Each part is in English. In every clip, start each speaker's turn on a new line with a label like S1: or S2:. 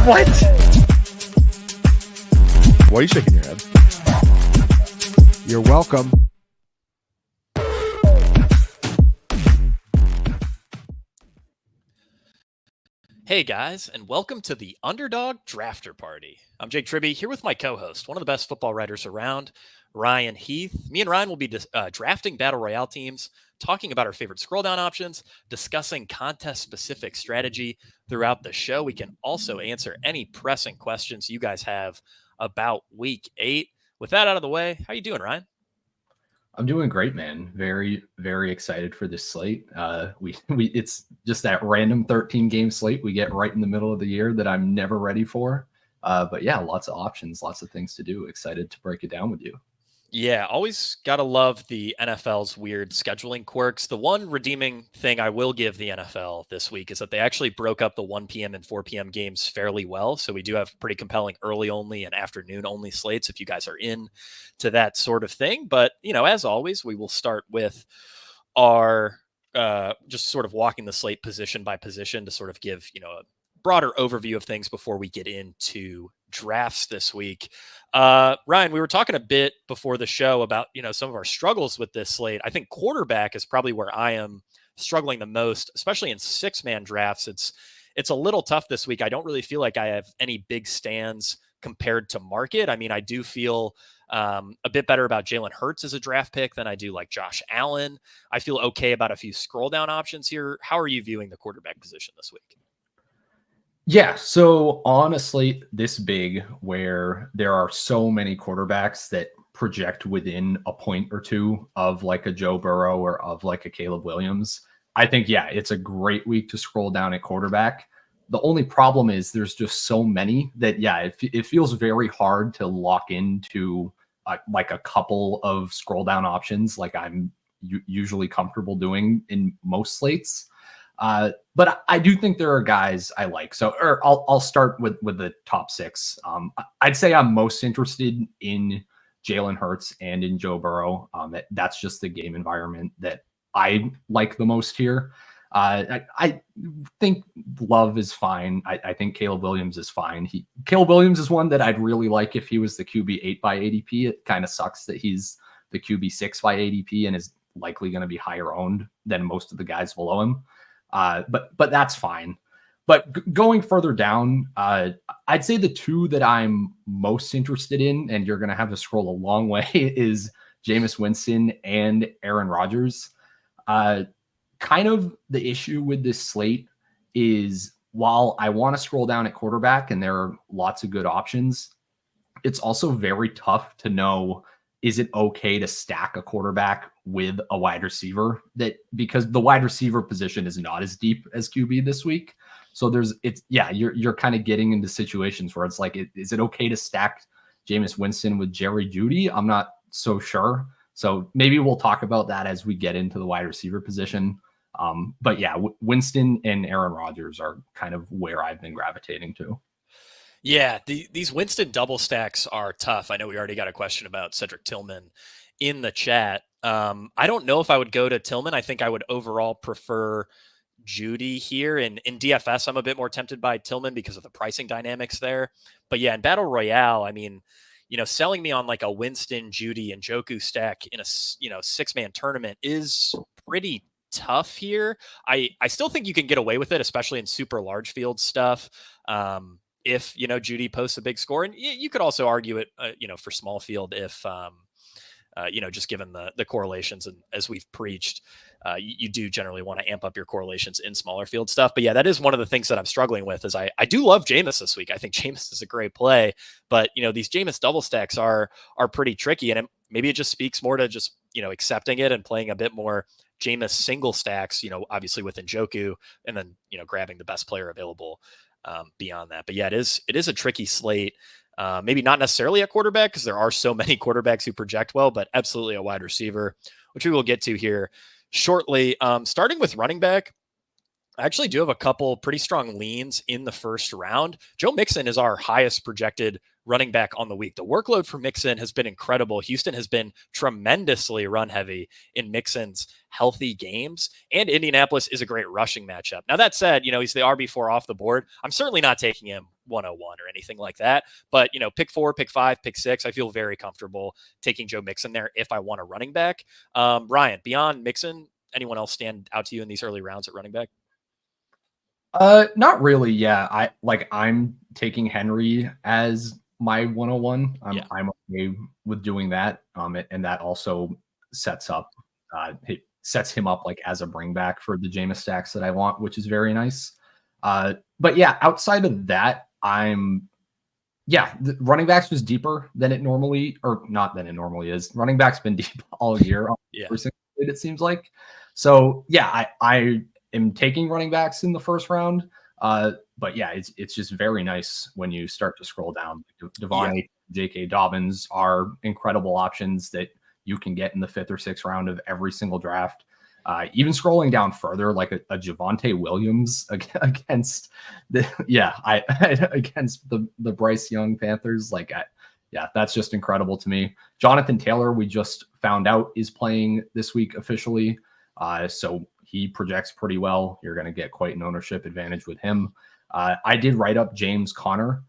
S1: What? Why are you shaking your head?
S2: You're welcome.
S3: Hey guys, and welcome to the Underdog Drafter Party. I'm Jake Tribbey, here with my co-host, one of the best football writers around, Ryan Heath. Me and Ryan will be drafting Battle Royale teams, talking about our favorite scroll down options, discussing contest-specific strategy throughout the show. We can also answer any pressing questions you guys have about Week 8. With that out of the way, how you doing, Ryan?
S4: I'm doing great, man. Very, very excited for this slate. It's just that random 13 game slate we get right in the middle of the year that I'm never ready for. But yeah, lots of options, lots of things to do. Excited to break it down with you.
S3: Yeah, always got to love the NFL's weird scheduling quirks. The one redeeming thing I will give the NFL this week is that they actually broke up the 1 p.m. and 4 p.m. games fairly well. So we do have pretty compelling early only and afternoon only slates if you guys are in to that sort of thing. But, you know, as always, we will start with our just sort of walking the slate position by position to sort of give, you know, a broader overview of things before we get into drafts this week. Ryan, we were talking a bit before the show about, you know, some of our struggles with this slate. I think quarterback is probably where I am struggling the most, especially in 6-man drafts. It's a little tough this week. I don't really feel like I have any big stands compared to market. I mean, I do feel a bit better about Jalen Hurts as a draft pick than I do like Josh Allen. I feel okay about a few scroll down options here. How are you viewing the quarterback position this week?
S4: Yeah, so on a slate this big where there are so many quarterbacks that project within a point or two of like a Joe Burrow or of like a Caleb Williams, I think, yeah, it's a great week to scroll down at quarterback. The only problem is there's just so many that, yeah, it feels very hard to lock into like a couple of scroll down options like I'm usually comfortable doing in most slates. But I do think there are guys I like. So I'll start with the top 6. I'd say I'm most interested in Jalen Hurts and in Joe Burrow. That's just the game environment that I like the most here. I think Love is fine. I think Caleb Williams is fine. Caleb Williams is one that I'd really like if he was the QB 8 by ADP. It kind of sucks that he's the QB 6 by ADP and is likely going to be higher owned than most of the guys below him. But that's fine. But going further down, I'd say the two that I'm most interested in, and you're going to have to scroll a long way, is Jameis Winston and Aaron Rodgers. Kind of the issue with this slate is while I want to scroll down at quarterback and there are lots of good options, it's also very tough to know, is it okay to stack a quarterback with a wide receiver, that because the wide receiver position is not as deep as QB this week. So you're kind of getting into situations where it's like, is it okay to stack Jameis Winston with Jerry Jeudy? I'm not so sure. So maybe we'll talk about that as we get into the wide receiver position. But yeah, Winston and Aaron Rodgers are kind of where I've been gravitating to.
S3: Yeah, these Winston double stacks are tough. I know we already got a question about Cedric Tillman in the chat. I don't know if I would go to Tillman. I think I would overall prefer Jeudy here. In DFS, I'm a bit more tempted by Tillman because of the pricing dynamics there. But yeah, in Battle Royale, I mean, you know, selling me on like a Winston, Jeudy, and Njoku stack in a 6-man tournament is pretty tough here. I still think you can get away with it, especially in super large field stuff. If, you know, Jeudy posts a big score, and you could also argue it, for small field if, just given the correlations, and as we've preached, you do generally want to amp up your correlations in smaller field stuff. But yeah, that is one of the things that I'm struggling with is I do love Jameis this week. I think Jameis is a great play, but, you know, these Jameis double stacks are pretty tricky, and maybe it just speaks more to just, you know, accepting it and playing a bit more Jameis single stacks, you know, obviously with Njoku, and then, you know, grabbing the best player available beyond that. But yeah, it is a tricky slate. Maybe not necessarily a quarterback because there are so many quarterbacks who project well, but absolutely a wide receiver, which we will get to here shortly. Starting with running back, I actually do have a couple pretty strong leans in the first round. Joe Mixon is our highest projected running back on the week. The workload for Mixon has been incredible. Houston has been tremendously run heavy in Mixon's healthy games, and Indianapolis is a great rushing matchup. Now, that said, he's the RB4 off the board. I'm certainly not taking him 101 or anything like that, but pick 4, pick 5, pick 6, I feel very comfortable taking Joe Mixon there if I want a running back. Ryan, beyond Mixon, anyone else stand out to you in these early rounds at running back?
S4: Not really. Yeah. I'm taking Henry as my 101. I'm okay with doing that. And that also sets him up like as a bring back for the Jameis stacks that I want, which is very nice. But yeah, outside of that, the running backs was deeper than it normally, or not than it normally is. Running backs been deep all year. Every single day, it seems like. So yeah, I am taking running backs in the first round. But yeah, it's just very nice when you start to scroll down. Devon, J.K. Dobbins are incredible options that you can get in the 5th or 6th round of every single draft. Even scrolling down further, like a Javonte Williams against against the Bryce Young Panthers. That's just incredible to me. Jonathan Taylor, we just found out, is playing this week officially. So he projects pretty well. You're going to get quite an ownership advantage with him. I did write up James Conner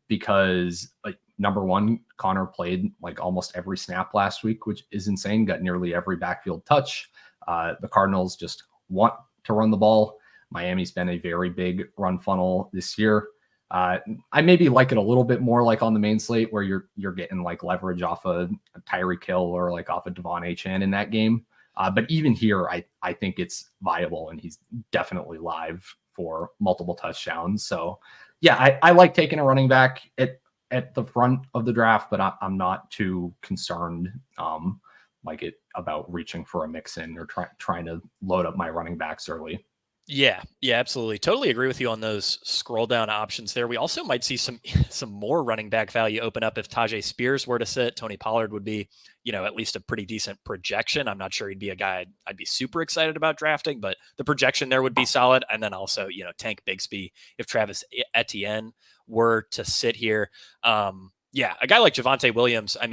S4: because number one, Conner played like almost every snap last week, which is insane. Got nearly every backfield touch. The Cardinals just want to run the ball. Miami's been a very big run funnel this year. I maybe like it a little bit more like on the main slate where you're getting like leverage off a Tyreek Hill or like off a Devon Achane in that game. But even here, I think it's viable, and he's definitely live for multiple touchdowns. So yeah, I like taking a running back at the front of the draft, but I'm not too concerned about reaching for a Mixon or trying to load up my running backs early.
S3: Yeah, absolutely. Totally agree with you on those scroll down options there. We also might see some more running back value open up if Tajay Spears were to sit. Tony Pollard would be, at least a pretty decent projection. I'm not sure he'd be a guy I'd be super excited about drafting, but the projection there would be solid. And then also, Tank Bigsby if Travis Etienne were to sit here. A guy like Javonte Williams, I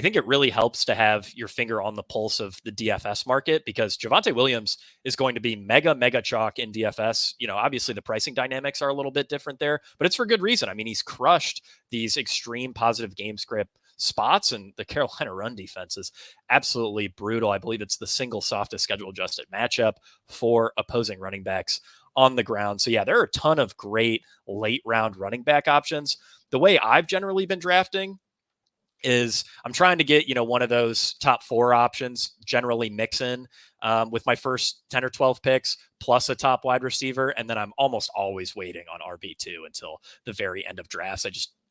S3: think it really helps to have your finger on the pulse of the DFS market because Javonte Williams is going to be mega chalk in DFS. Obviously the pricing dynamics are a little bit different there, but it's for good reason. He's crushed these extreme positive game script spots, and the Carolina run defense is absolutely brutal. I believe it's the single softest schedule adjusted matchup for opposing running backs on the ground. So yeah, there are a ton of great late round running back options. The way I've generally been drafting is I'm trying to get, one of those top 4 options, generally Mixon with my first 10 or 12 picks plus a top wide receiver. And then I'm almost always waiting on RB2 until the very end of drafts.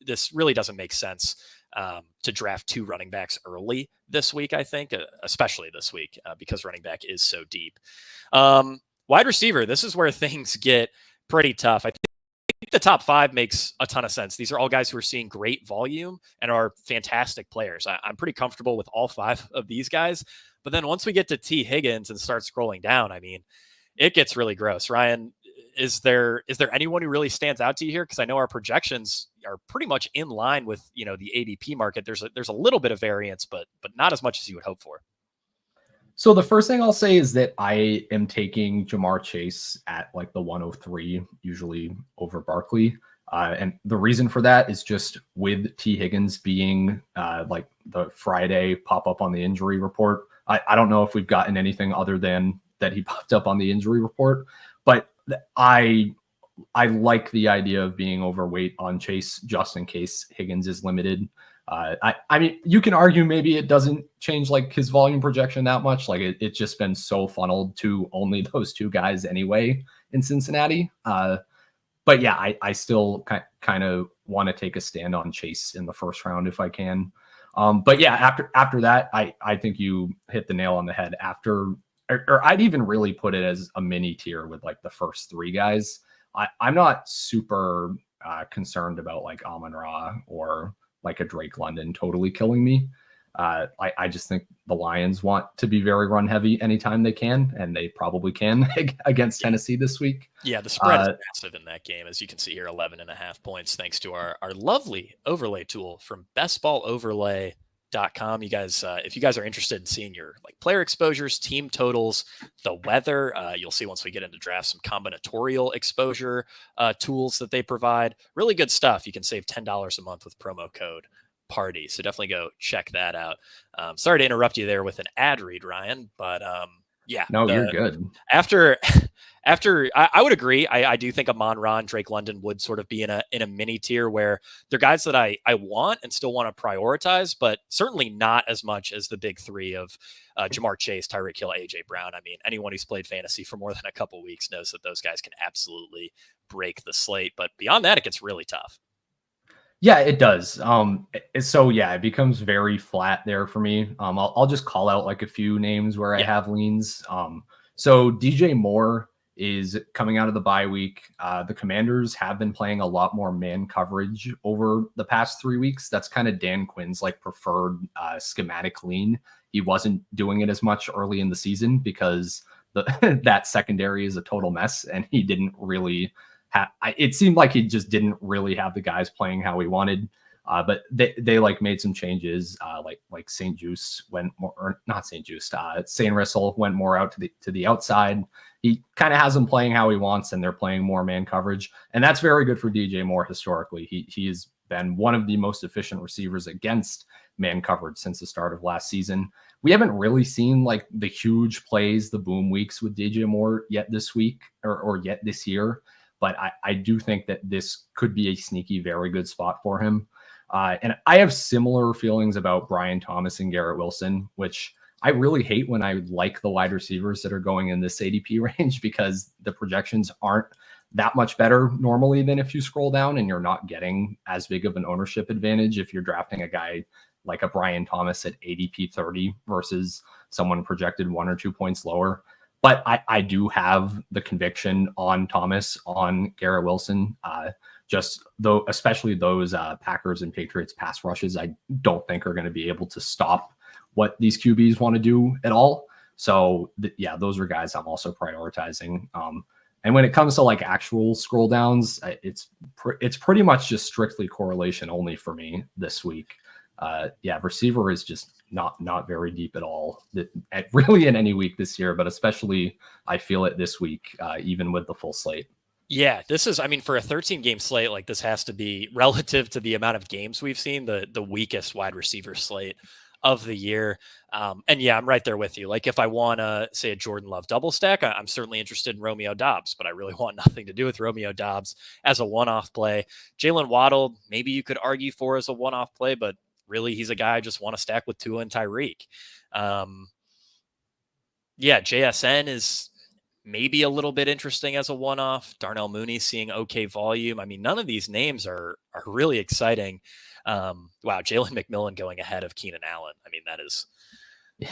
S3: This really doesn't make sense to draft 2 running backs early this week, I think, especially this week because running back is so deep. Wide receiver, this is where things get pretty tough. I think the top 5 makes a ton of sense. These are all guys who are seeing great volume and are fantastic players. I'm pretty comfortable with all 5 of these guys. But then once we get to T. Higgins and start scrolling down, it gets really gross. Ryan, is there anyone who really stands out to you here? Because I know our projections are pretty much in line with the ADP market. There's a little bit of variance, but not as much as you would hope for.
S4: So the first thing I'll say is that I am taking Jamar Chase at like the 103, usually over Barkley. And the reason for that is just with T. Higgins being like the Friday pop up on the injury report. I don't know if we've gotten anything other than that he popped up on the injury report, but I like the idea of being overweight on Chase just in case Higgins is limited. You can argue maybe it doesn't change like his volume projection that much. Like it's just been so funneled to only those 2 guys anyway in Cincinnati. But yeah, I still kind of want to take a stand on Chase in the first round if I can. But yeah, after that, I think you hit the nail on the head or I'd even really put it as a mini tier with like the first 3 guys. I'm not super concerned about like Amon-Ra or like a Drake London totally killing me. I just think the Lions want to be very run heavy anytime they can, and they probably can against Tennessee this week.
S3: Yeah, the spread is massive in that game, as you can see here, 11.5 points, thanks to our lovely overlay tool from bestballoverlay.com. You guys, if you guys are interested in seeing your like player exposures, team totals, the weather, you'll see once we get into drafts some combinatorial exposure tools that they provide. Really good stuff. You can save $10 a month with promo code party. So definitely go check that out. Sorry to interrupt you there with an ad read, Ryan, but yeah.
S4: No, you're good.
S3: After I would agree. I do think Amon-Ra, Drake London would sort of be in a mini tier where they're guys that I want and still want to prioritize, but certainly not as much as the big three of Jamar Chase, Tyreek Hill, AJ Brown. I mean, anyone who's played fantasy for more than a couple weeks knows that those guys can absolutely break the slate. But beyond that, it gets really tough.
S4: Yeah, it does. So yeah, it becomes very flat there for me. I'll just call out like a few names where I have leans. So DJ Moore is coming out of the bye week. The Commanders have been playing a lot more man coverage over the past 3 weeks. That's kind of Dan Quinn's like preferred schematic lean. He wasn't doing it as much early in the season because that secondary is a total mess, and he didn't really it seemed like he just didn't really have the guys playing how he wanted. But they like made some changes. Like St. Juice went more, or not St. Juice. St. Russell went more out to the outside. He kind of has them playing how he wants, and they're playing more man coverage, and that's very good for DJ Moore historically. He has been one of the most efficient receivers against man coverage since the start of last season. We haven't really seen like the huge plays, the boom weeks with DJ Moore yet this week or yet this year. But I do think that this could be a sneaky, very good spot for him. And I have similar feelings about Brian Thomas and Garrett Wilson, which I really hate when I like the wide receivers that are going in this ADP range because the projections aren't that much better normally than if you scroll down, and you're not getting as big of an ownership advantage if you're drafting a guy like a Brian Thomas at ADP 30 versus someone projected 1 or 2 points lower. But I do have the conviction on Thomas, on Garrett Wilson, especially those Packers and Patriots pass rushes, I don't think are going to be able to stop what these QBs want to do at all. So those are guys I'm also prioritizing. And when it comes to like actual scroll downs, it's pretty much just strictly correlation only for me this week. Receiver is just not very deep at all, really in any week this year, but especially I feel it this week, even with the full slate.
S3: Yeah, this is, I mean, for a 13 game slate, like this has to be relative to the amount of games we've seen, the weakest wide receiver slate of the year. And yeah, I'm right there with you. Like if I want to say a Jordan Love double stack, I'm certainly interested in Romeo Doubs, but I really want nothing to do with Romeo Doubs as a one-off play. Jalen Waddle, maybe you could argue for as a one-off play, but really, he's a guy I just want to stack with Tua and Tyreek. JSN is maybe a little bit interesting as a one-off. Darnell Mooney seeing okay volume. I mean, none of these names are really exciting. Wow, Jalen McMillan going ahead of Keenan Allen. I mean,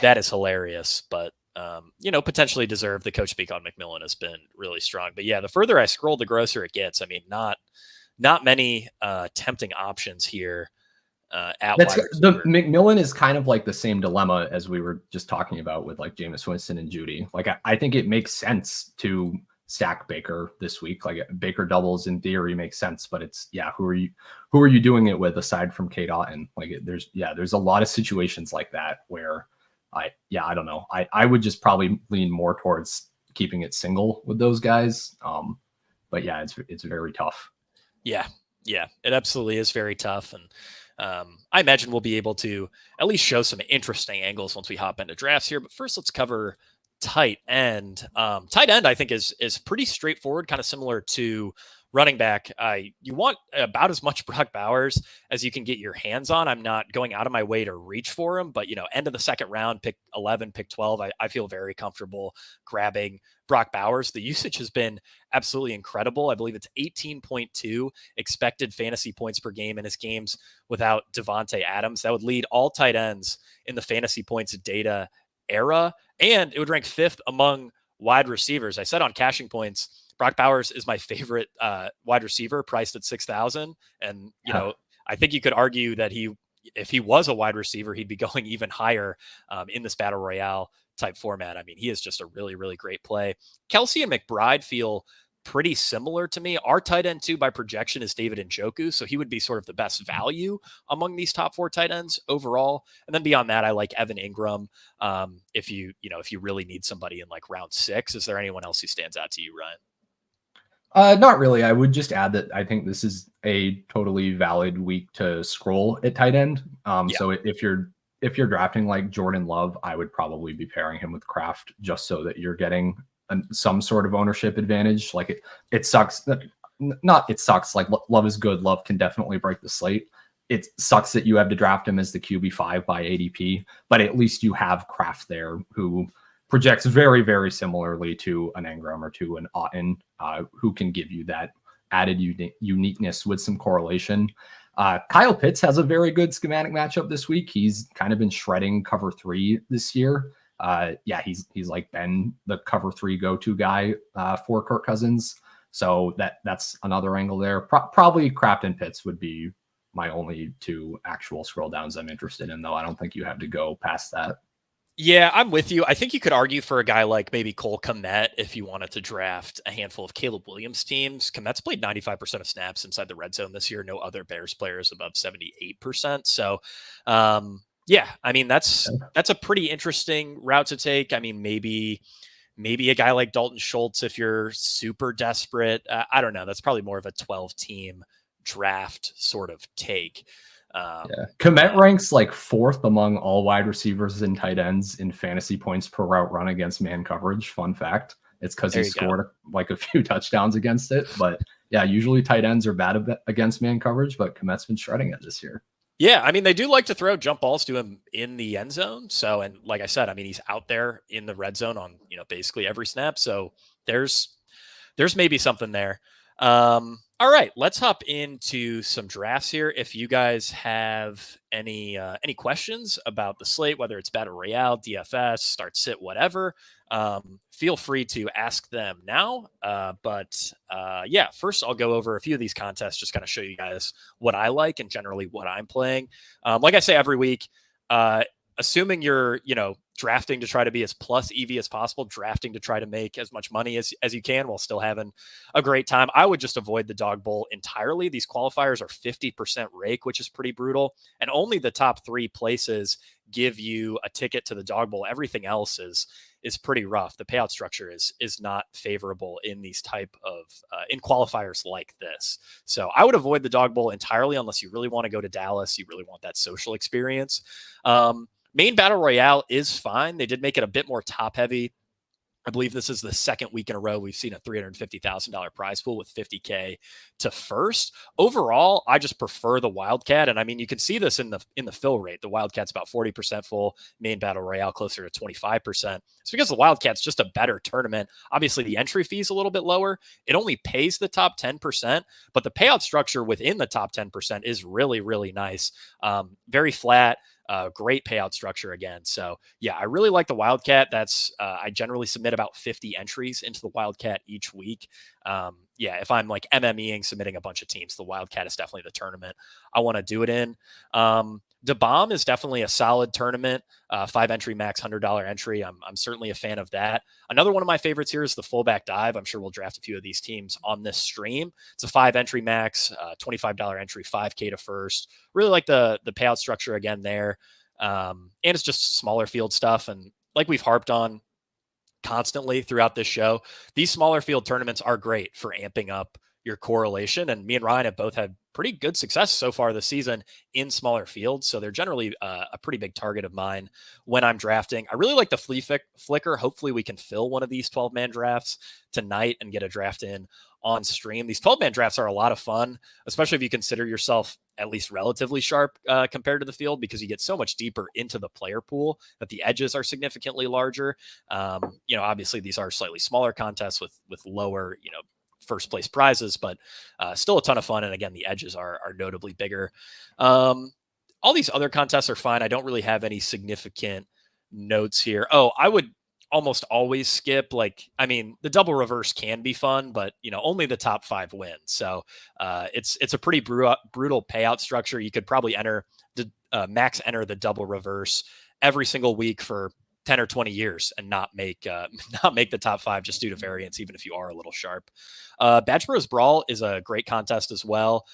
S3: that is hilarious, but potentially deserved. The coach speak on McMillan has been really strong. But yeah, the further I scroll, the grosser it gets. I mean, not many tempting options here.
S4: The McMillan is kind of like the same dilemma as we were just talking about with like Jameis Winston and Judy. Like I think it makes sense to stack Baker this week. Like Baker doubles in theory makes sense, but it's who are you doing it with aside from Kate Otten? Like there's a lot of situations like that where I don't know. I would just probably lean more towards keeping it single with those guys. But yeah, it's very tough.
S3: Yeah, it absolutely is very tough. And I imagine we'll be able to at least show some interesting angles once we hop into drafts here. But first, let's cover tight end. Tight end, I think, is pretty straightforward, kind of similar to running back. You want about as much Brock Bowers as you can get your hands on. I'm not going out of my way to reach for him, but end of the second round, pick 11, pick 12. I feel very comfortable grabbing Brock Bowers. The usage has been absolutely incredible. I believe it's 18.2 expected fantasy points per game in his games without Devontae Adams. That would lead all tight ends in the fantasy points data era, and it would rank 5th among wide receivers. I said on Cashing Points, Brock Bowers is my favorite wide receiver, priced at 6,000. And, I think you could argue that he if he was a wide receiver, he'd be going even higher in this battle royale type format. I mean, he is just a really, really great play. Kelsey and McBride feel pretty similar to me. Our tight end two by projection is David Njoku, so he would be sort of the best value among these top 4 tight ends overall. And then beyond that, I like Evan Ingram. If you really need somebody in like round 6, is there anyone else who stands out to you, Ryan?
S4: Not really. I would just add that I think this is a totally valid week to scroll at tight end. So if you're drafting like Jordan Love, I would probably be pairing him with Kraft just so that you're getting some sort of ownership advantage. Like it sucks that it sucks. Like Love is good. Love can definitely break the slate. It sucks that you have to draft him as the QB5 by ADP, but at least you have Kraft there who projects very, very similarly to an Ingram or to an Otten, who can give you that added uniqueness with some correlation. Kyle Pitts has a very good schematic matchup this week. He's kind of been shredding cover 3 this year. He's like been the cover 3 go-to guy for Kirk Cousins. So that's another angle there. Probably Kraft and Pitts would be my only 2 actual scroll downs I'm interested in, though. I don't think you have to go past that.
S3: Yeah, I'm with you. I think you could argue for a guy like maybe Cole Kmet if you wanted to draft a handful of Caleb Williams teams. Kmet's played 95% of snaps inside the red zone this year. No other Bears players above 78%. So, I mean, that's a pretty interesting route to take. I mean, maybe a guy like Dalton Schultz if you're super desperate. I don't know. That's probably more of a 12-team draft sort of take.
S4: Kmet ranks like 4th among all wide receivers and tight ends in fantasy points per route run against man coverage. Fun fact. It's because he scored like a few touchdowns against it. But yeah, usually tight ends are bad against man coverage, but Kmet's been shredding it this year.
S3: Yeah, I mean, they do like to throw jump balls to him in the end zone. So, and like I said, I mean, he's out there in the red zone on, basically every snap. So there's maybe something there. All right, let's hop into some drafts here. If you guys have any questions about the slate, whether it's Battle Royale, DFS, Start Sit, whatever, feel free to ask them now. First I'll go over a few of these contests, just kind of show you guys what I like and generally what I'm playing. Like I say every week, assuming you're, drafting to try to be as plus EV as possible, drafting to try to make as much money as you can while still having a great time, I would just avoid the dog bowl entirely. These qualifiers are 50% rake, which is pretty brutal. And only the top 3 places give you a ticket to the dog bowl. Everything else is pretty rough. The payout structure is not favorable in these type of in qualifiers like this. So I would avoid the dog bowl entirely unless you really want to go to Dallas. You really want that social experience. Main Battle Royale is fine. They did make it a bit more top heavy. I believe this is the second week in a row we've seen a $350,000 prize pool with $50K to first. Overall, I just prefer the Wildcat. And I mean, you can see this in the fill rate. The Wildcat's about 40% full, Main Battle Royale closer to 25%. It's because the Wildcat's just a better tournament. Obviously, the entry fee is a little bit lower. It only pays the top 10%, but the payout structure within the top 10% is really, really nice. Very flat. Great payout structure again. So yeah, I really like the Wildcat. That's I generally submit about 50 entries into the Wildcat each week. If I'm like MMEing, submitting a bunch of teams, the Wildcat is definitely the tournament I want to do it in. The Bomb is definitely a solid tournament. 5 entry max, $100 entry. I'm certainly a fan of that. Another one of my favorites here is the Fullback Dive. I'm sure we'll draft a few of these teams on this stream. It's a 5 entry max, $25 entry, 5K to first. Really like the payout structure again there. And it's just smaller field stuff. And like we've harped on constantly throughout this show, these smaller field tournaments are great for amping up your correlation. And me and Ryan have both had pretty good success so far this season in smaller fields. So they're generally a pretty big target of mine when I'm drafting. I really like the flea flicker. Hopefully we can fill one of these 12-man drafts tonight and get a draft in on stream. These 12-man drafts are a lot of fun, especially if you consider yourself at least relatively sharp compared to the field, because you get so much deeper into the player pool that the edges are significantly larger. Obviously these are slightly smaller contests with lower, first place prizes, but still a ton of fun. And again, the edges are notably bigger. All these other contests are fine. I don't really have any significant notes here. Oh, I would almost always skip, the double reverse can be fun, but only the top 5 win. So it's a pretty brutal payout structure. You could probably enter max enter the double reverse every single week for 10 or 20 years and not make the top 5 just due to variance, even if you are a little sharp. Badge Bros Brawl is a great contest as well.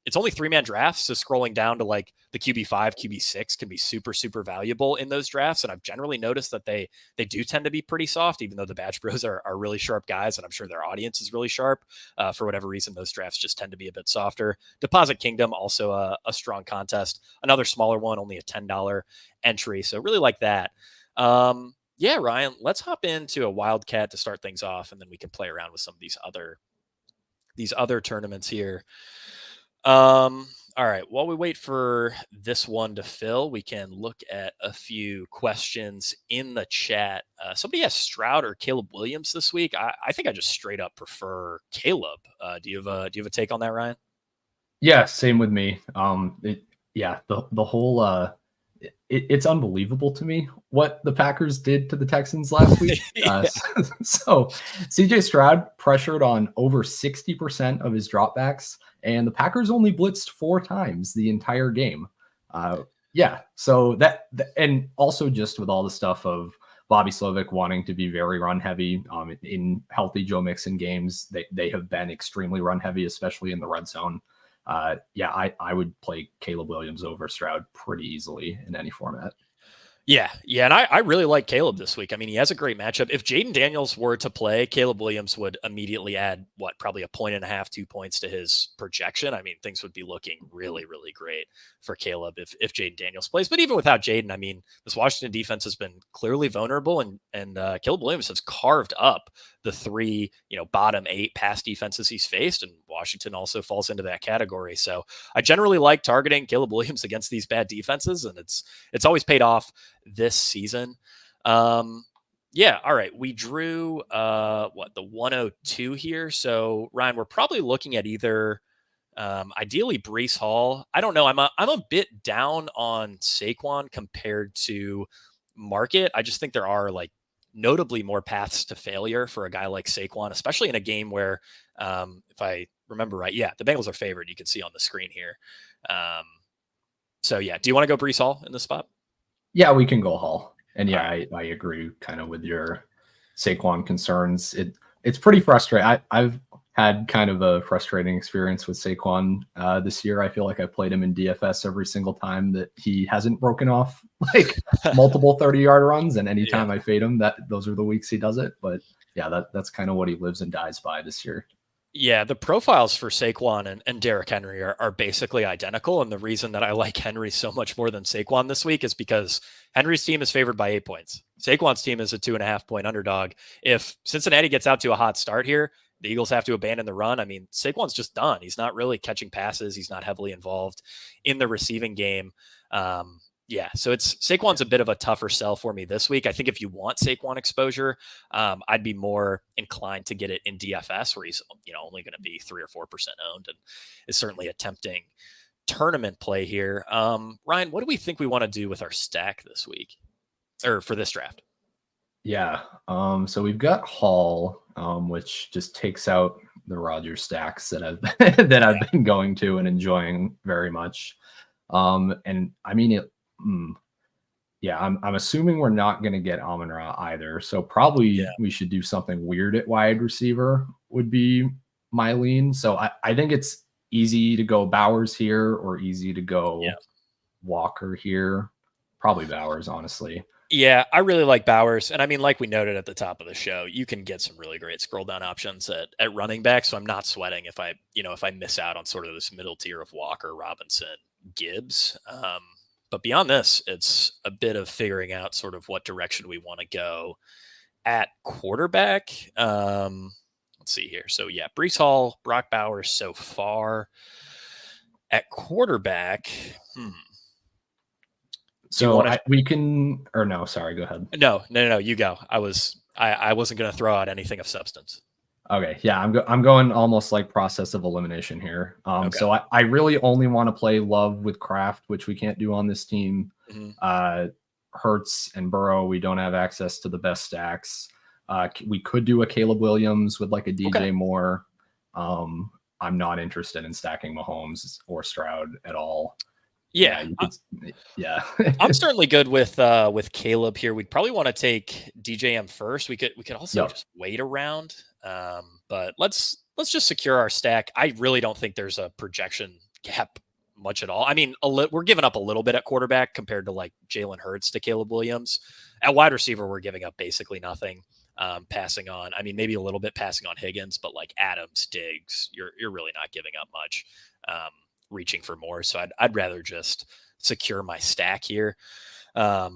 S3: It's only 3-man drafts, so scrolling down to like the QB5, QB6 can be super, super valuable in those drafts. And I've generally noticed that they do tend to be pretty soft, even though the Badge Bros are really sharp guys, and I'm sure their audience is really sharp. For whatever reason, those drafts just tend to be a bit softer. Deposit Kingdom, also a strong contest. Another smaller one, only a $10 entry. So really like that. Yeah, Ryan, let's hop into a wildcat to start things off, and then we can play around with some of these other tournaments here. All right, while we wait for this one to fill, we can look at a few questions in the chat. Somebody asked Stroud or Caleb Williams this week. I think I just straight up prefer Caleb. Do you have a take on that, Ryan?
S4: Yeah, same with me. The whole it's unbelievable to me what the Packers did to the Texans last week. So CJ Stroud pressured on over 60% of his dropbacks, and the Packers only blitzed 4 times the entire game. So that and also just with all the stuff of Bobby Slovic wanting to be very run heavy in healthy Joe Mixon games, they have been extremely run heavy, especially in the red zone. I would play Caleb Williams over Stroud pretty easily in any format.
S3: Yeah. And I really like Caleb this week. I mean, he has a great matchup. If Jaden Daniels were to play, Caleb Williams would immediately add probably 1.5, 2 points to his projection. I mean, things would be looking really, really great for Caleb if Jaden Daniels plays. But even without Jaden, I mean, this Washington defense has been clearly vulnerable, and Caleb Williams has carved up the 3, bottom 8 pass defenses he's faced, and Washington also falls into that category. So I generally like targeting Caleb Williams against these bad defenses, and it's always paid off this season. All right. We drew the 102 here. So Ryan, we're probably looking at either ideally Breece Hall. I don't know. I'm a bit down on Saquon compared to market. I just think there are notably more paths to failure for a guy like Saquon, especially in a game where, if I remember right, the Bengals are favored. You can see on the screen here. Do you want to go Breece Hall in this spot?
S4: Yeah, we can go Hall. And I agree kind of with your Saquon concerns. It's pretty frustrating. I've had kind of a frustrating experience with Saquon this year. I feel like I played him in DFS every single time that he hasn't broken off multiple 30-yard runs. And anytime I fade him, those are the weeks he does it. But that's kind of what he lives and dies by this year.
S3: Yeah, the profiles for Saquon and Derrick Henry are basically identical. And the reason that I like Henry so much more than Saquon this week is because Henry's team is favored by 8 points. Saquon's team is a 2.5-point underdog. If Cincinnati gets out to a hot start here, the Eagles have to abandon the run. I mean, Saquon's just done. He's not really catching passes. He's not heavily involved in the receiving game. So Saquon's a bit of a tougher sell for me this week. I think if you want Saquon exposure, I'd be more inclined to get it in DFS, where he's only going to be 3 or 4% owned, and is certainly a tempting tournament play here. Ryan, what do we think we want to do with our stack this week, or for this draft?
S4: Yeah. So we've got Hall, which just takes out the Rodgers stacks that I've been going to and enjoying very much. And I mean I'm assuming we're not going to get Amon-Ra either. So probably we should do something weird at wide receiver would be my lean. So I think it's easy to go Bowers here or easy to go Walker here. Probably Bowers, honestly.
S3: Yeah, I really like Bowers. And I mean, like we noted at the top of the show, you can get some really great scroll down options at running back. So I'm not sweating if I miss out on sort of this middle tier of Walker, Robinson, Gibbs. But beyond this, it's a bit of figuring out sort of what direction we want to go at quarterback. Let's see here. So Breece Hall, Brock Bowers so far. At quarterback,
S4: So we can, or no, sorry, go ahead.
S3: No, you go. I wasn't going to throw out anything of substance.
S4: Okay. Yeah. I'm going almost like process of elimination here.
S3: Okay.
S4: So I really only want to play Love with Kraft, which we can't do on this team. Mm-hmm. Hurts and Burrow, we don't have access to the best stacks. We could do a Caleb Williams with like a DJ Moore. I'm not interested in stacking Mahomes or Stroud at all.
S3: Yeah,
S4: yeah.
S3: I'm certainly good with Caleb here. We'd probably want to take DJM first. We could also
S4: Yep.
S3: just wait around. But let's just secure our stack. I really don't think there's a projection gap much at all. I mean, we're giving up a little bit at quarterback compared to like Jalen Hurts to Caleb Williams. At wide receiver, we're giving up basically nothing. Passing on, I mean, maybe a little bit passing on Higgins, but like Adams, Diggs, you're really not giving up much. Reaching for more, so I'd rather just secure my stack here. Yeah,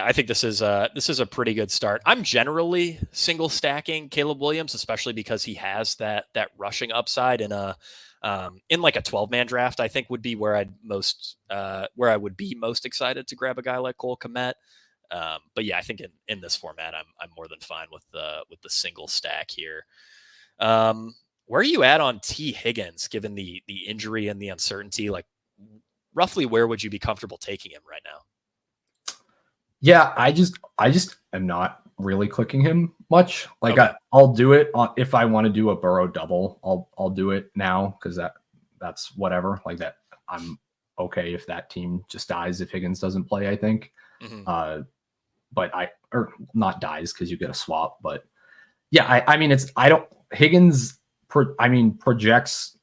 S3: I think this is a pretty good start. I'm generally single stacking Caleb Williams, especially because he has that rushing upside in like a 12-man draft. I think would be where I would be most excited to grab a guy like Cole Kmet. But yeah, I think in this format, I'm more than fine with the single stack here. Where are you at on T Higgins, given the injury and the uncertainty? Like, roughly, where would you be comfortable taking him right now?
S4: Yeah, I just am not really clicking him much. Like,
S3: Okay.
S4: I'll do it if I want to do a Burrow double. I'll do it now because that's whatever. Like that, I'm okay if that team just dies if Higgins doesn't play. I think, but or not dies because you get a swap. But yeah, I mean Higgins. Projects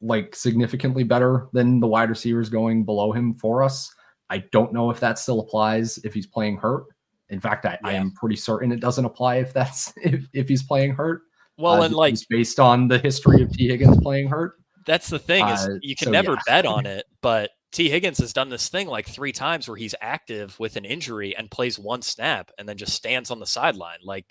S4: like significantly better than the wide receivers going below him for us. I don't know if that still applies if he's playing hurt. In fact, I am pretty certain it doesn't apply if he's playing hurt.
S3: Well, and like
S4: based on the history of T Higgins playing hurt.
S3: That's the thing is you can never bet on it, but T Higgins has done this thing like 3 times where he's active with an injury and plays 1 snap and then just stands on the sideline. Like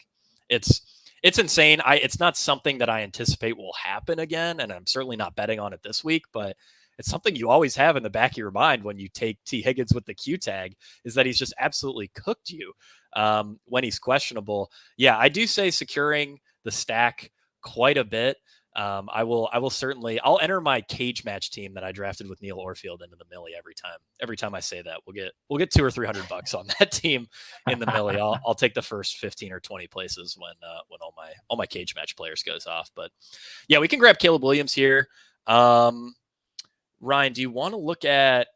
S3: it's insane. It's not something that I anticipate will happen again, and I'm certainly not betting on it this week, but it's something you always have in the back of your mind when you take T Higgins with the Q tag, is that he's just absolutely cooked you when he's questionable. Yeah, I do say securing the stack quite a bit. I will certainly, I'll enter my cage match team that I drafted with Neil Orfield into the Millie every time. Every time I say that, we'll get $200 or $300 on that team in the Millie. I'll take the first 15 or 20 places when all my cage match players goes off. But yeah, we can grab Caleb Williams here. Ryan, do you want to look at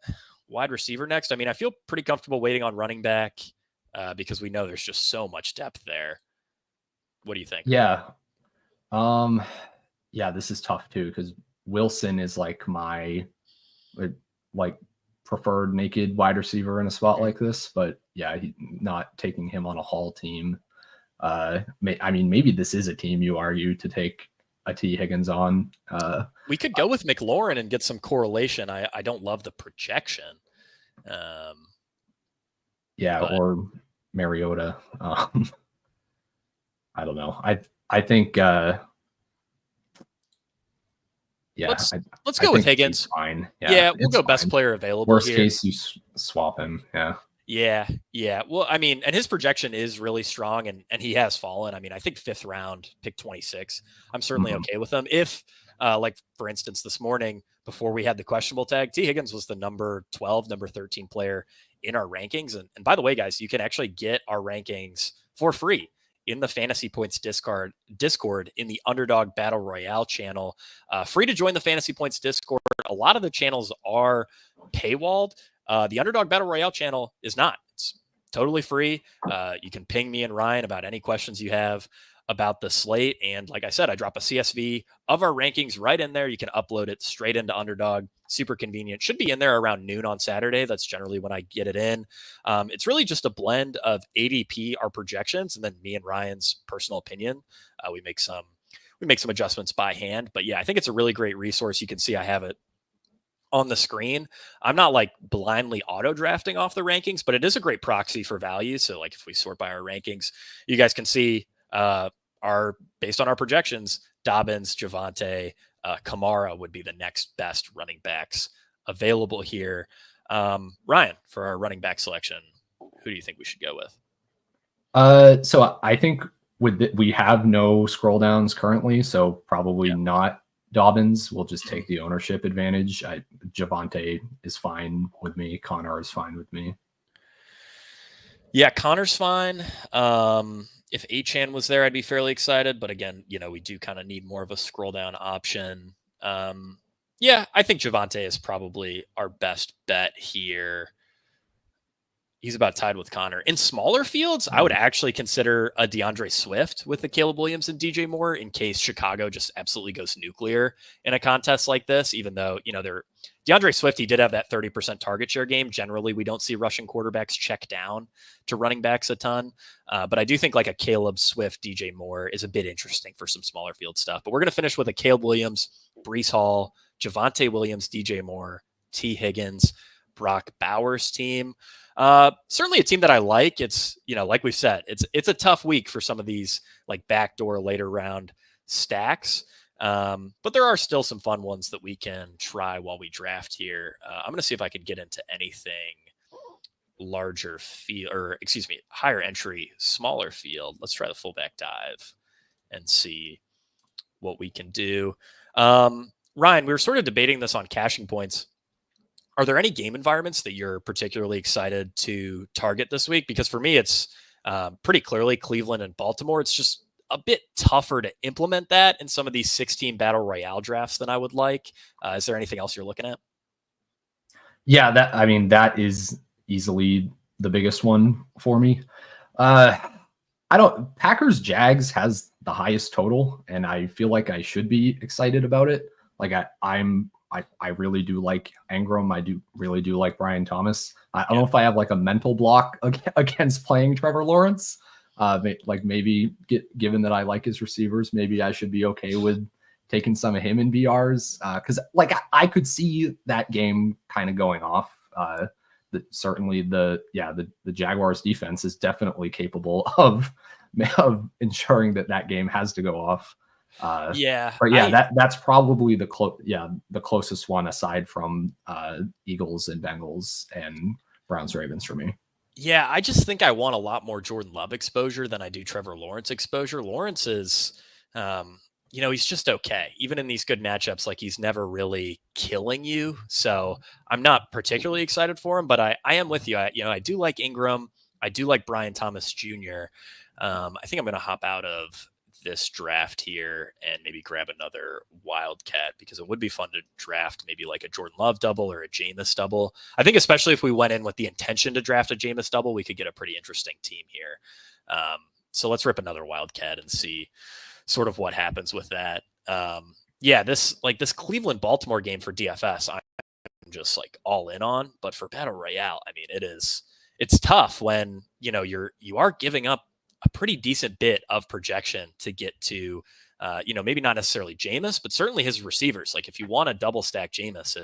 S3: wide receiver next? I mean, I feel pretty comfortable waiting on running back because we know there's just so much depth there. What do you think?
S4: Yeah. Yeah, this is tough too because Wilson is like my preferred naked wide receiver in a spot like this. But yeah, not taking him on a Hall team. Maybe this is a team you argue to take a T Higgins on.
S3: We could go with McLaurin and get some correlation. I don't love the projection.
S4: Or Mariota. I don't know. I think.
S3: Let's go with Higgins.
S4: Fine.
S3: Yeah, we'll go fine. Best player available.
S4: Worst
S3: here.
S4: case, you swap him.
S3: Yeah. Well, I mean, and his projection is really strong, and he has fallen. I mean, I think 5th round, pick 26. I'm certainly okay with him. If, like for instance, this morning before we had the questionable tag, T Higgins was the number 12, number 13 player in our rankings. And by the way, guys, you can actually get our rankings for free in the FantasyPoints Discord in the Underdog Battle Royale channel. Free to join the FantasyPoints Discord. A lot of the channels are paywalled. The Underdog Battle Royale channel is not. It's totally free. You can ping me and Ryan about any questions you have about the slate. And like I said, I drop a CSV of our rankings right in there. You can upload it straight into Underdog. Super convenient. Should be in there around noon on Saturday. That's generally when I get it in. It's really just a blend of ADP, our projections, and then me and Ryan's personal opinion. We make some adjustments by hand. But yeah, I think it's a really great resource. You can see I have it on the screen. I'm not like blindly auto drafting off the rankings, but it is a great proxy for value. So like if we sort by our rankings, you guys can see our based on our projections, Dobbins, Javonte, Kamara would be the next best running backs available here. Ryan, for our running back selection, who do you think we should go with?
S4: So I think we have no scroll downs currently, so probably not Dobbins. We'll just take the ownership advantage. Javonte is fine with me. Connor is fine with me.
S3: Yeah, Connor's fine. If Achane was there, I'd be fairly excited. But again, we do kind of need more of a scroll down option. Yeah, I think Javonte is probably our best bet here. He's about tied with Connor. In smaller fields, I would actually consider a DeAndre Swift with the Caleb Williams and DJ Moore in case Chicago just absolutely goes nuclear in a contest like this, even though, they're DeAndre Swift, he did have that 30% target share game. Generally, we don't see rushing quarterbacks check down to running backs a ton. But I do think like a Caleb Swift, DJ Moore is a bit interesting for some smaller field stuff. But we're going to finish with a Caleb Williams, Breece Hall, Javonte Williams, DJ Moore, T. Higgins, Brock Bowers team. Certainly a team that I like. It's, like we've said, it's a tough week for some of these like backdoor later round stacks. But there are still some fun ones that we can try while we draft here. I'm going to see if I can get into anything larger field, or excuse me, higher entry, smaller field. Let's try the fullback dive and see what we can do. Ryan, we were sort of debating this on caching points. Are there any game environments that you're particularly excited to target this week? Because for me, it's pretty clearly Cleveland and Baltimore. It's just a bit tougher to implement that in some of these 16 battle royale drafts than I would like. Is there anything else you're looking at?
S4: Yeah, that is easily the biggest one for me. Packers Jags has the highest total, and I feel like I should be excited about it. Like I really do like Ingram. I really do like Brian Thomas. I don't know if I have like a mental block against playing Trevor Lawrence. Given that I like his receivers, maybe I should be okay with taking some of him in BRs. Because I could see that game kind of going off. Certainly the Jaguars defense is definitely capable of ensuring that game has to go off. But that's probably the closest one aside from Eagles and Bengals and Browns Ravens for me.
S3: Yeah, I just think I want a lot more Jordan Love exposure than I do Trevor Lawrence exposure. Lawrence is, he's just okay. Even in these good matchups, like he's never really killing you. So I'm not particularly excited for him, but I am with you. I do like Ingram. I do like Brian Thomas Jr. I think I'm going to hop out of this draft here and maybe grab another wildcat, because it would be fun to draft maybe like a Jordan Love double or a Jameis double. I think especially if we went in with the intention to draft a Jameis double, we could get a pretty interesting team here. So let's rip another wildcat and see sort of what happens with that. This Cleveland Baltimore game for DFS, I'm just like all in on, but for Battle Royale, I mean, it's tough when, you are giving up a pretty decent bit of projection to get to, maybe not necessarily Jameis, but certainly his receivers. Like if you want to double stack Jameis,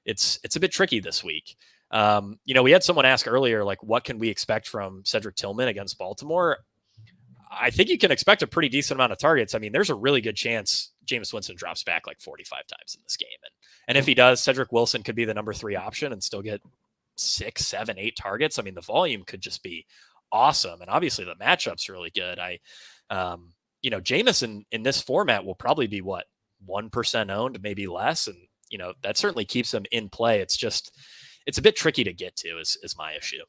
S3: it's a bit tricky this week. We had someone ask earlier, like, what can we expect from Cedric Tillman against Baltimore? I think you can expect a pretty decent amount of targets. I mean, there's a really good chance Jameis Winston drops back like 45 times in this game. And if he does, Cedric Wilson could be the number 3 option and still get 6, 7, 8 targets. I mean, the volume could just be awesome. And obviously the matchup's really good. Jameis in this format will probably be 1% owned, maybe less. And, that certainly keeps him in play. It's a bit tricky to get to is my issue.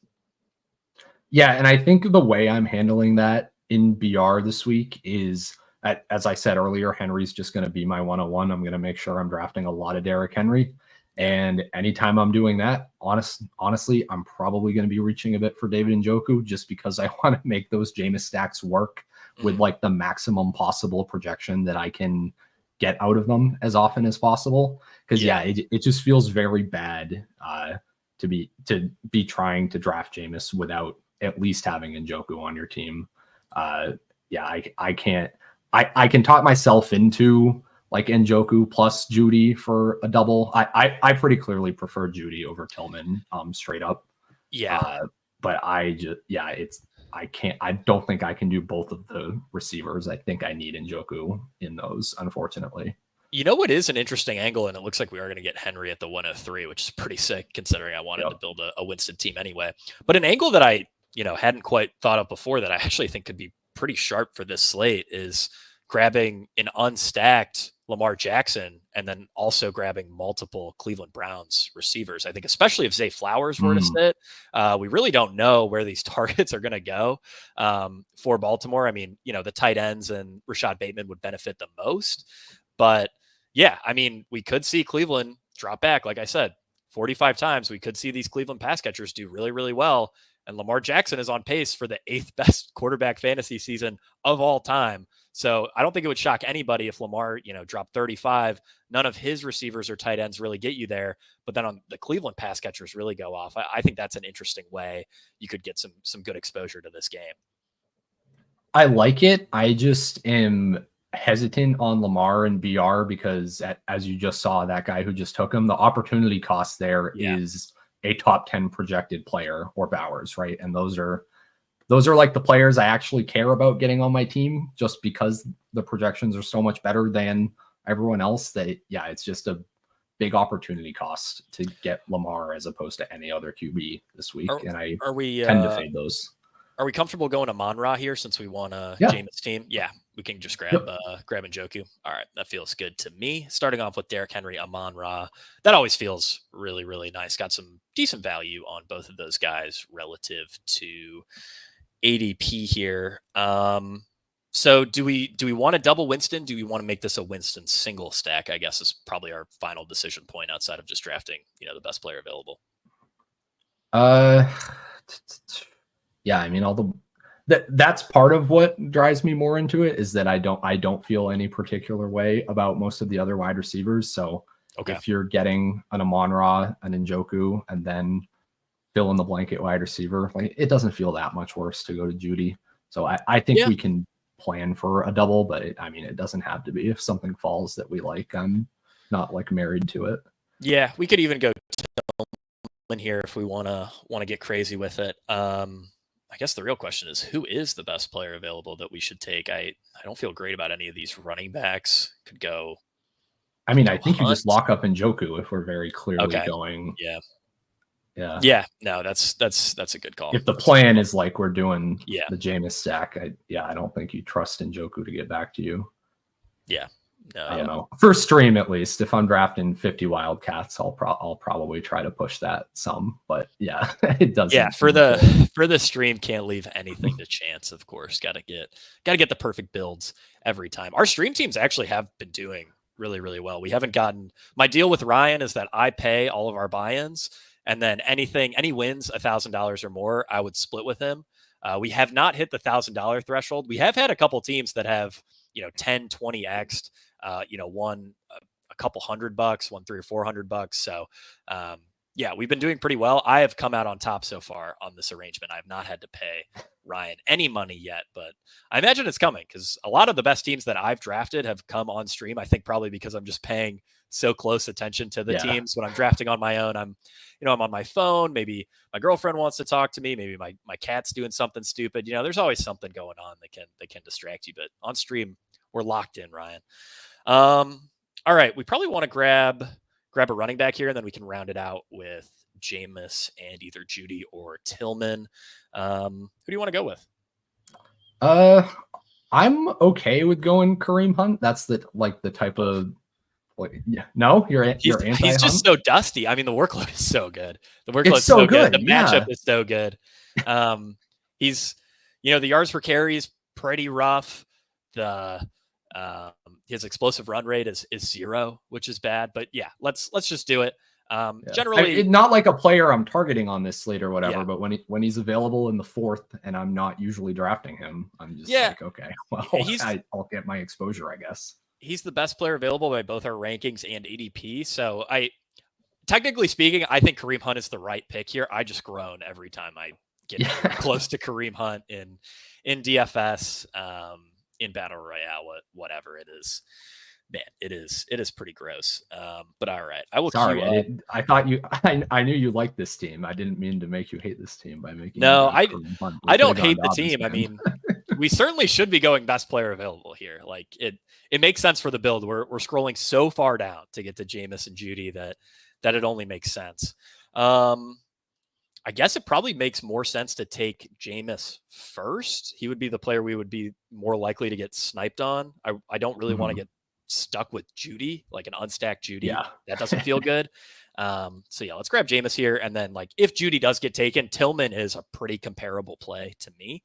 S4: Yeah. And I think the way I'm handling that in BR this week is, as I said earlier, Henry's just going to be my 101. I'm going to make sure I'm drafting a lot of Derrick Henry. And anytime I'm doing that, honestly, I'm probably going to be reaching a bit for David Njoku just because I want to make those Jameis stacks work with like the maximum possible projection that I can get out of them as often as possible. Because it just feels very bad to be trying to draft Jameis without at least having Njoku on your team. I can't. I can talk myself into like Njoku plus Judy for a double. I pretty clearly prefer Judy over Tillman, straight up.
S3: Yeah.
S4: But I don't think I can do both of the receivers. I think I need Njoku in those, unfortunately.
S3: You know what is an interesting angle, and it looks like we are going to get Henry at the 103, which is pretty sick considering I wanted to build a Winston team anyway. But an angle that I, hadn't quite thought of before that I actually think could be pretty sharp for this slate is grabbing an unstacked Lamar Jackson and then also grabbing multiple Cleveland Browns receivers. I think especially if Zay Flowers were to sit, we really don't know where these targets are going to go for Baltimore. I mean, the tight ends and Rashad Bateman would benefit the most, but yeah, I mean, we could see Cleveland drop back. Like I said, 45 times, we could see these Cleveland pass catchers do really, really well. And Lamar Jackson is on pace for the 8th best quarterback fantasy season of all time. So I don't think it would shock anybody if Lamar, dropped 35. None of his receivers or tight ends really get you there. But then on the Cleveland pass catchers really go off. I think that's an interesting way you could get some good exposure to this game.
S4: I like it. I just am hesitant on Lamar and BR because, as you just saw, that guy who just took him, the opportunity cost there is a top 10 projected player or Bowers, right? And those are like the players I actually care about getting on my team, just because the projections are so much better than everyone else. That it's just a big opportunity cost to get Lamar as opposed to any other QB this week, and I tend to fade those.
S3: Are we comfortable going to Amon-Ra here since we won Jameis team? Yeah, we can just grab Njoku. All right, that feels good to me. Starting off with Derrick Henry, Amon-Ra. That always feels really, really nice. Got some decent value on both of those guys relative to ADP here. So do we want to double Winston? Do we want to make this a Winston single stack? I guess is probably our final decision point outside of just drafting, the best player available.
S4: Yeah, I mean, that's part of what drives me more into it, is that I don't feel any particular way about most of the other wide receivers. So if you're getting an Amon-Ra, an Njoku, and then fill in the blanket wide receiver, like, it doesn't feel that much worse to go to Judy. So I think we can plan for a double, but it doesn't have to be. If something falls that we like, I'm not like married to it.
S3: Yeah, we could even go in here if we want to get crazy with it. I guess the real question is, who is the best player available that we should take? I don't feel great about any of these running backs. Could go.
S4: I think you just lock up Njoku if we're very clearly going.
S3: Yeah. No, that's a good call.
S4: If the plan is like we're doing the Jameis stack, I don't think you trust Njoku to get back to you.
S3: Yeah. No,
S4: I don't know. For stream, at least, if I'm drafting 50 Wildcats, I'll probably try to push that some. But it doesn't.
S3: Yeah, for the stream, can't leave anything to chance. Of course, got to get the perfect builds every time. Our stream teams actually have been doing really, really well. We haven't gotten. My deal with Ryan is that I pay all of our buy-ins, and then any wins $1,000 or more, I would split with him. We have not hit the $1,000 threshold. We have had a couple teams that have 10, 20x. Won a couple $100, won $300 or $400. So, we've been doing pretty well. I have come out on top so far on this arrangement. I have not had to pay Ryan any money yet, but I imagine it's coming because a lot of the best teams that I've drafted have come on stream. I think probably because I'm just paying so close attention to the teams. When I'm drafting on my own, I'm on my phone. Maybe my girlfriend wants to talk to me. Maybe my cat's doing something stupid. There's always something going on that can distract you. But on stream, we're locked in, Ryan. All right. We probably want to grab a running back here, and then we can round it out with Jameis and either Judy or Tillman. Who do you want to go with?
S4: I'm okay with going Kareem Hunt. That's the type of no, you're anti-Hunt?
S3: He's just so dusty. I mean, the workload is so good. The workload is so good. The matchup is so good. He's the yards per carry is pretty rough. His explosive run rate is 0, which is bad. But let's just do it. Generally,
S4: not like a player I'm targeting on this slate or whatever. But when he's available in the 4th and I'm not usually drafting him, I'm just like, okay, well, I'll get my exposure, I guess.
S3: He's the best player available by both our rankings and ADP. So technically speaking, I think Kareem Hunt is the right pick here. I just groan every time I get close to Kareem Hunt in DFS. In Battle Royale, whatever it is, man, it is pretty gross. But all right, I will.
S4: Sorry, I thought I knew you liked this team. I didn't mean to make you hate this team by making.
S3: No, I don't hate the team. I mean, we certainly should be going best player available here. Like it makes sense for the build. We're scrolling so far down to get to Jameis and Judy that it only makes sense. I guess it probably makes more sense to take Jameis first. He would be the player we would be more likely to get sniped on. I don't really want to get stuck with Judy, like an unstacked Judy.
S4: Yeah.
S3: That doesn't feel good. Let's grab Jameis here. And then if Judy does get taken, Tillman is a pretty comparable play to me.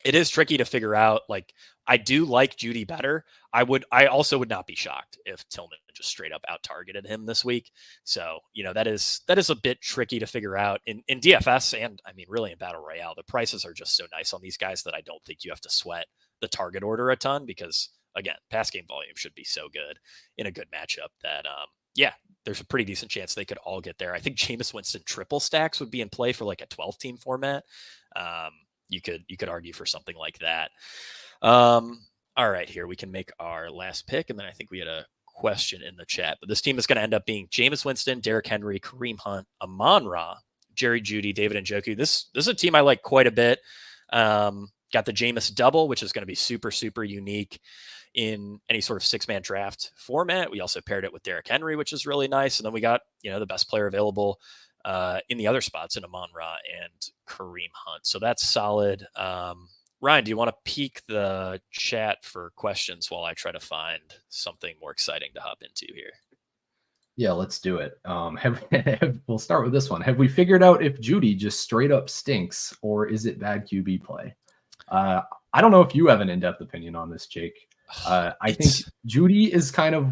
S3: it is tricky to figure out. Like, I do like Judy better. I also would not be shocked if Tillman just straight up out targeted him this week. So, that is a bit tricky to figure out in DFS. And I mean, really in Battle Royale, the prices are just so nice on these guys that I don't think you have to sweat the target order a ton, because again, pass game volume should be so good in a good matchup that, there's a pretty decent chance they could all get there. I think Jameis Winston triple stacks would be in play for like a 12 team format. You could argue for something like that. All right, here we can make our last pick, and then I think we had a question in the chat. But this team is going to end up being Jameis Winston, Derrick Henry, Kareem Hunt, Amon-Ra, Jerry Jeudy, David Njoku. This is a team I like quite a bit. Got the Jameis double, which is going to be super, super unique in any sort of six-man draft format. We also paired it with Derrick Henry, which is really nice. And then we got, the best player available in the other spots in Amon-Ra and Kareem Hunt. So that's solid. Ryan, do you want to peek the chat for questions while I try to find something more exciting to hop into here?
S4: Yeah, let's do it. We'll start with this one. Have we figured out if Jeudy just straight up stinks, or is it bad QB play? I don't know if you have an in-depth opinion on this, Jake. I think Jeudy is kind of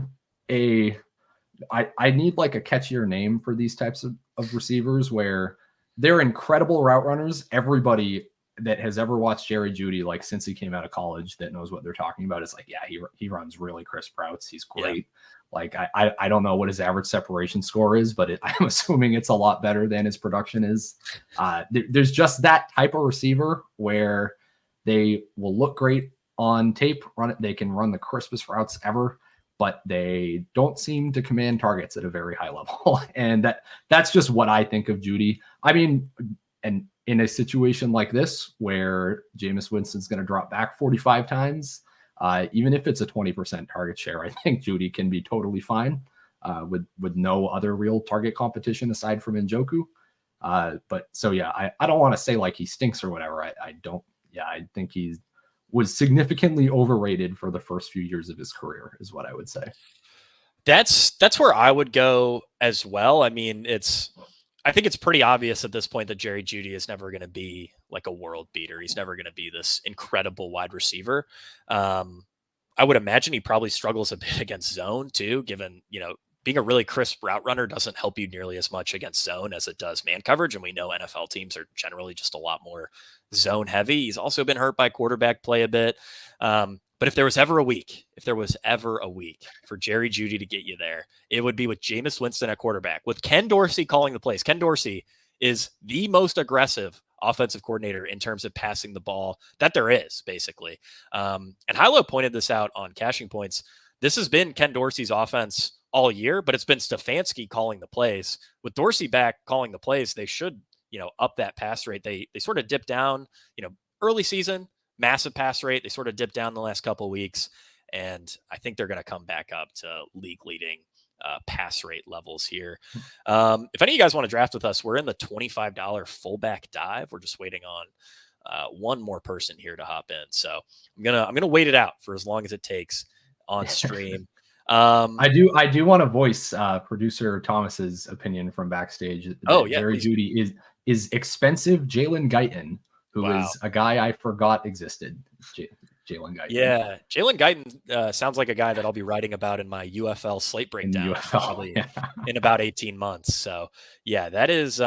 S4: I need like a catchier name for these types of receivers where they're incredible route runners. Everybody that has ever watched Jerry Jeudy, like since he came out of college, that knows what they're talking about, is like, yeah, he runs really crisp routes. He's great. Yeah. Like I don't know what his average separation score is, but I'm assuming it's a lot better than his production is. There's just that type of receiver where they will look great on tape, they can run the crispest routes ever, but they don't seem to command targets at a very high level. And that's just what I think of Jeudy. I mean, and in a situation like this where Jameis Winston's going to drop back 45 times, even if it's a 20% target share, I think Jeudy can be totally fine with no other real target competition aside from Njoku. But so, yeah, I don't want to say like he stinks or whatever. I don't. Yeah, I think he was significantly overrated for the first few years of his career, is what I would say.
S3: That's where I would go as well. I mean, I think it's pretty obvious at this point that Jerry Jeudy is never going to be like a world beater. He's never going to be this incredible wide receiver. I would imagine he probably struggles a bit against zone too, given, being a really crisp route runner doesn't help you nearly as much against zone as it does man coverage. And we know NFL teams are generally just a lot more zone heavy. He's also been hurt by quarterback play a bit. But if there was ever a week for Jerry Jeudy to get you there, it would be with Jameis Winston at quarterback, with Ken Dorsey calling the plays. Ken Dorsey is the most aggressive offensive coordinator in terms of passing the ball that there is, basically. And Hilo pointed this out on Cashing Points. This has been Ken Dorsey's offense all year, but it's been Stefanski calling the plays. With Dorsey back calling the plays, they should, up that pass rate. They sort of dip down, early season, massive pass rate. They sort of dip down the last couple of weeks. And I think they're going to come back up to league leading pass rate levels here. If any of you guys want to draft with us, we're in the $25 fullback dive. We're just waiting on one more person here to hop in. So I'm gonna wait it out for as long as it takes on stream.
S4: I do want to voice producer Thomas's opinion from backstage. Jerry Jeudy is expensive Jalen Guyton, who is a guy I forgot existed. Jalen Guyton.
S3: Yeah, Jalen Guyton sounds like a guy that I'll be writing about in my UFL slate breakdown probably in about 18 months. So yeah, that is.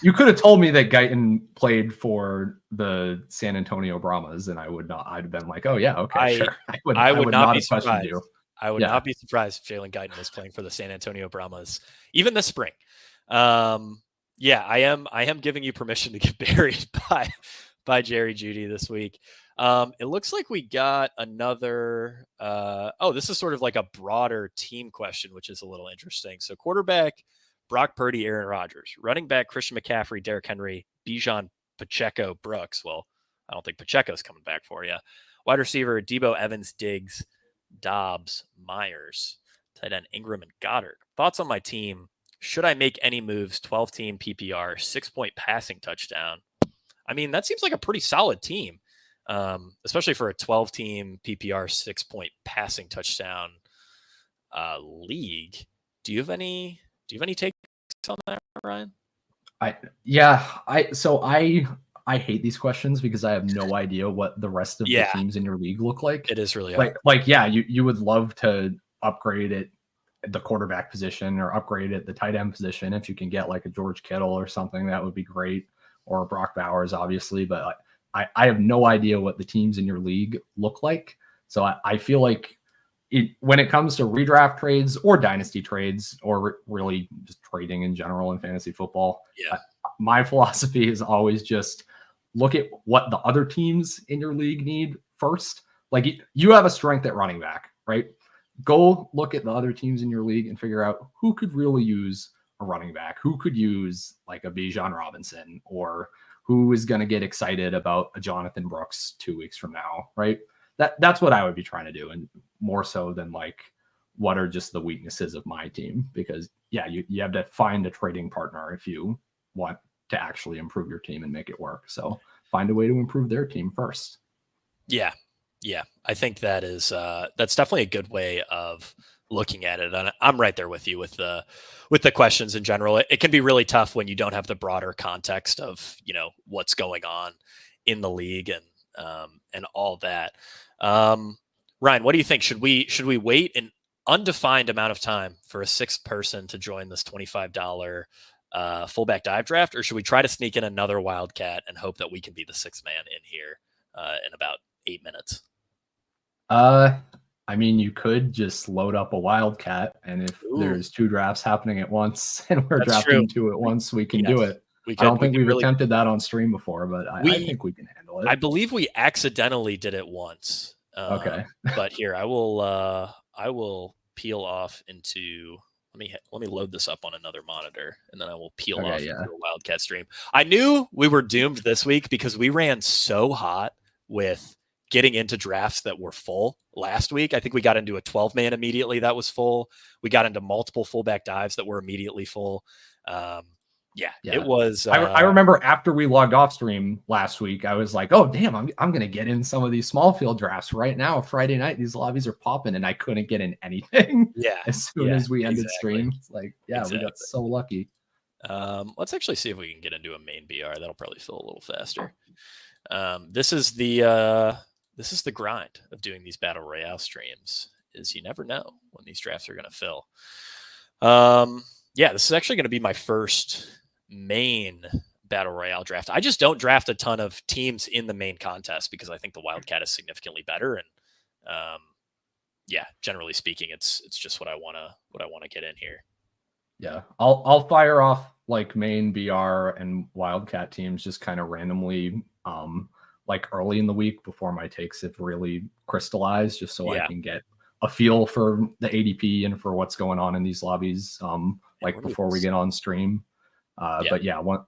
S4: You could have told me that Guyton played for the San Antonio Brahmas, and I would not. I'd have been like, "Oh yeah, okay, sure."
S3: I would not be surprised. I would not be surprised if Jalen Guyton was playing for the San Antonio Brahmas even this spring. Yeah, I am giving you permission to get buried by Jerry Jeudy this week. It looks like we got another. This is sort of like a broader team question, which is a little interesting. So quarterback, Brock Purdy, Aaron Rodgers. Running back, Christian McCaffrey, Derrick Henry, Bijan, Pacheco, Brooks. Well, I don't think Pacheco's coming back for you. Wide receiver, Debo, Evans, Diggs, Dobbs, Myers. Tight end, Ingram, and Goddard. Thoughts on my team? Should I make any moves? 12-team PPR, 6-point passing touchdown. I mean, that seems like a pretty solid team, especially for a 12-team PPR, 6-point passing touchdown league. Do you have any takes on that, Ryan?
S4: I hate these questions because I have no idea what the rest of the teams in your league look like.
S3: It is really hard.
S4: Yeah, you would love to upgrade at the quarterback position or upgrade at the tight end position. If you can get like a George Kittle or something, that would be great. Or Brock Bowers, obviously. But I have no idea what the teams in your league look like. So I feel like when it comes to redraft trades or dynasty trades or really just trading in general in fantasy football, my philosophy is always just look at what the other teams in your league need first. Like you have a strength at running back, right? Go look at the other teams in your league and figure out who could really use a running back, who could use like a Bijan Robinson, or who is going to get excited about a Jonathan Brooks 2 weeks from now, right? That's what I would be trying to do, and more so than like what are just the weaknesses of my team, because you have to find a trading partner if you want to actually improve your team and make it work. So find a way to improve their team first.
S3: Yeah. I think that is that's definitely a good way of looking at it. And I'm right there with you with the questions in general. It can be really tough when you don't have the broader context of, what's going on in the league and all that. Ryan, what do you think? Should we wait an undefined amount of time for a sixth person to join this $25 fullback dive draft, or should we try to sneak in another wildcat and hope that we can be the sixth man in here in about 8 minutes?
S4: I mean, you could just load up a wildcat, and if there's 2 drafts happening at once and we're drafting 2 at once, we can do it. I don't think we've attempted that on stream before, but I think we can handle it.
S3: I believe we accidentally did it once.
S4: Okay.
S3: But here, I will peel off into. Let me load this up on another monitor, and then I will peel off into a wildcat stream. I knew we were doomed this week because we ran so hot with getting into drafts that were full last week. I think we got into a 12-man immediately that was full. We got into multiple fullback dives that were immediately full. It was.
S4: I remember after we logged off stream last week, I was like, "Oh damn, I'm going to get in some of these small field drafts right now. Friday night, these lobbies are popping," and I couldn't get in anything.
S3: Yeah,
S4: as soon as we ended stream, it's like, we got so lucky.
S3: Let's actually see if we can get into a main BR. That'll probably fill a little faster. This is the grind of doing these battle royale streams. Is you never know when these drafts are going to fill. This is actually going to be my first main battle royale draft. I just don't draft a ton of teams in the main contest because I think the wildcat is significantly better. And generally speaking, it's just what I want to get in here.
S4: Yeah, I'll fire off like main BR and wildcat teams just kind of randomly, like early in the week before my takes have really crystallized, just so I can get a feel for the ADP and for what's going on in these lobbies, before we get on stream. But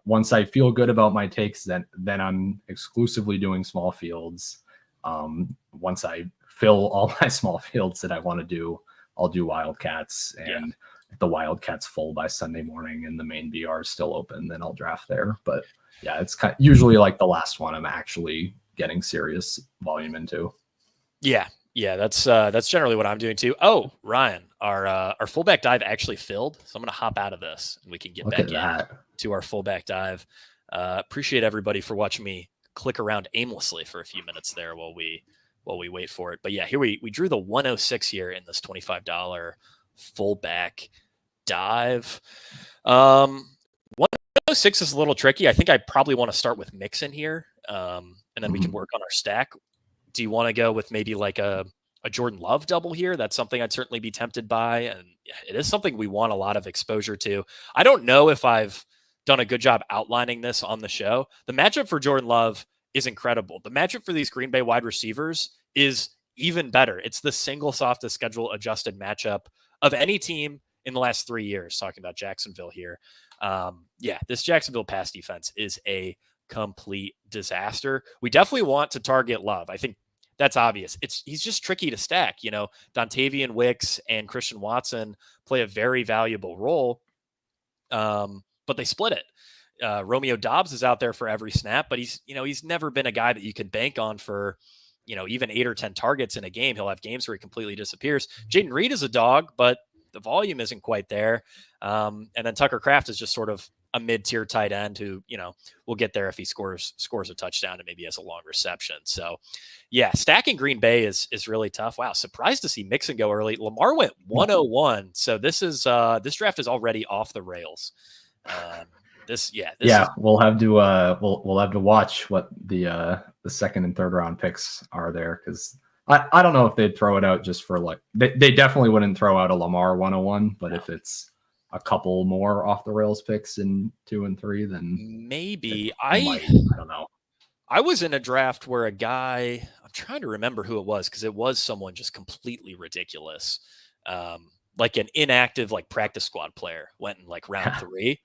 S4: once I feel good about my takes, then I'm exclusively doing small fields. Once I fill all my small fields that I want to do, I'll do wildcats, and if the wildcat's full by Sunday morning and the main BR is still open, then I'll draft there. But it's usually like the last one I'm actually getting serious volume into. Yeah,
S3: that's generally what I'm doing too. Oh, Ryan, our fullback dive actually filled, so I'm going to hop out of this and we can get back in to our fullback dive. Appreciate everybody for watching me click around aimlessly for a few minutes there while we wait for it. But here we drew the 106 here in this $25 fullback dive. 106 is a little tricky. I think I probably want to start with Mixon here, and then we can work on our stack. Do you want to go with maybe like a Jordan Love double here? That's something I'd certainly be tempted by, and it is something we want a lot of exposure to. I don't know if I've done a good job outlining this on the show. The matchup for Jordan Love is incredible. The matchup for these Green Bay wide receivers is even better. It's the single softest schedule adjusted matchup of any team in the last 3 years, talking about Jacksonville here. This Jacksonville pass defense is a complete disaster. We definitely want to target Love. I think that's obvious. He's just tricky to stack. Dontavian Wicks and Christian Watson play a very valuable role, but they split it. Romeo Doubs is out there for every snap, but he's never been a guy that you can bank on for, even 8 or 10 targets in a game. He'll have games where he completely disappears. Jaden Reed is a dog, but the volume isn't quite there. And then Tucker Kraft is just sort of a mid-tier tight end who, will get there if he scores a touchdown and maybe has a long reception. So yeah, stacking Green Bay is really tough. Wow. Surprised to see Mixon go early. Lamar went 101. So this draft is already off the rails.
S4: We'll have to we'll have to watch what the second and third round picks are there, because I don't know if they'd throw it out just for like they definitely wouldn't throw out a Lamar 101, but if it's a couple more off the rails picks in 2 and 3, then
S3: maybe
S4: I don't know.
S3: I was in a draft where a guy, I'm trying to remember who it was because it was someone just completely ridiculous, like an inactive like practice squad player went in like round 3.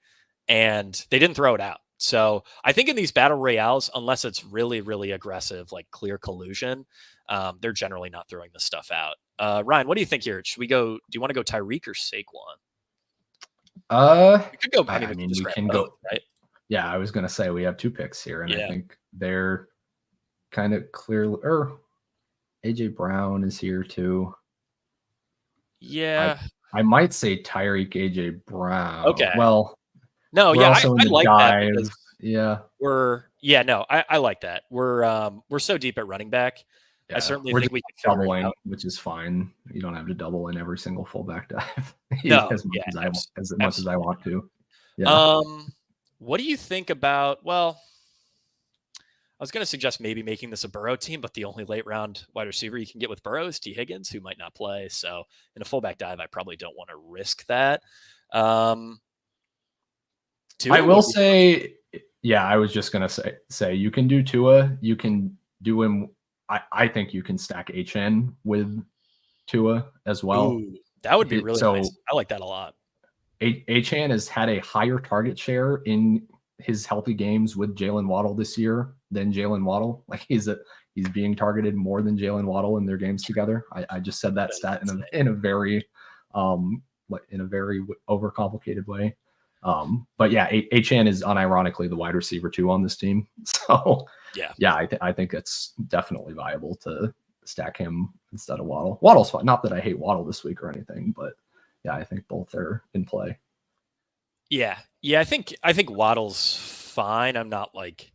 S3: And they didn't throw it out. So I think in these battle royales, unless it's really, really aggressive, like clear collusion, they're generally not throwing this stuff out. Ryan, what do you think here? Should we go? Do you want to go Tyreek or Saquon? We could go.
S4: I mean, we can go. Right? Yeah, I was going to say we have 2 picks here, and I think they're kind of clear. Or AJ Brown is here too.
S3: Yeah,
S4: I might say Tyreek, AJ Brown.
S3: Okay.
S4: Well.
S3: No,
S4: I
S3: like that. I like that. We're so deep at running back. I certainly think we can
S4: doubling, which is fine. You don't have to double in every single fullback dive. As much as I want to. Yeah.
S3: What do you think about? Well, I was going to suggest maybe making this a Burrow team, but the only late round wide receiver you can get with Burrow is T. Higgins, who might not play. So in a fullback dive, I probably don't want to risk that.
S4: I will say, I was just gonna say you can do Tua. You can do him. I think you can stack HN with Tua as well.
S3: Ooh, that would be really nice. I like that a lot.
S4: HN has had a higher target share in his healthy games with Jalen Waddle this year than Jalen Waddle. Like he's being targeted more than Jalen Waddle in their games together. I just said that stat in a very overcomplicated way. But yeah, HN is unironically the wide receiver 2 on this team. So I think it's definitely viable to stack him instead of Waddle. Waddle's fine. Not that I hate Waddle this week or anything, but yeah, I think both are in play.
S3: Yeah. I think Waddle's fine. I'm not like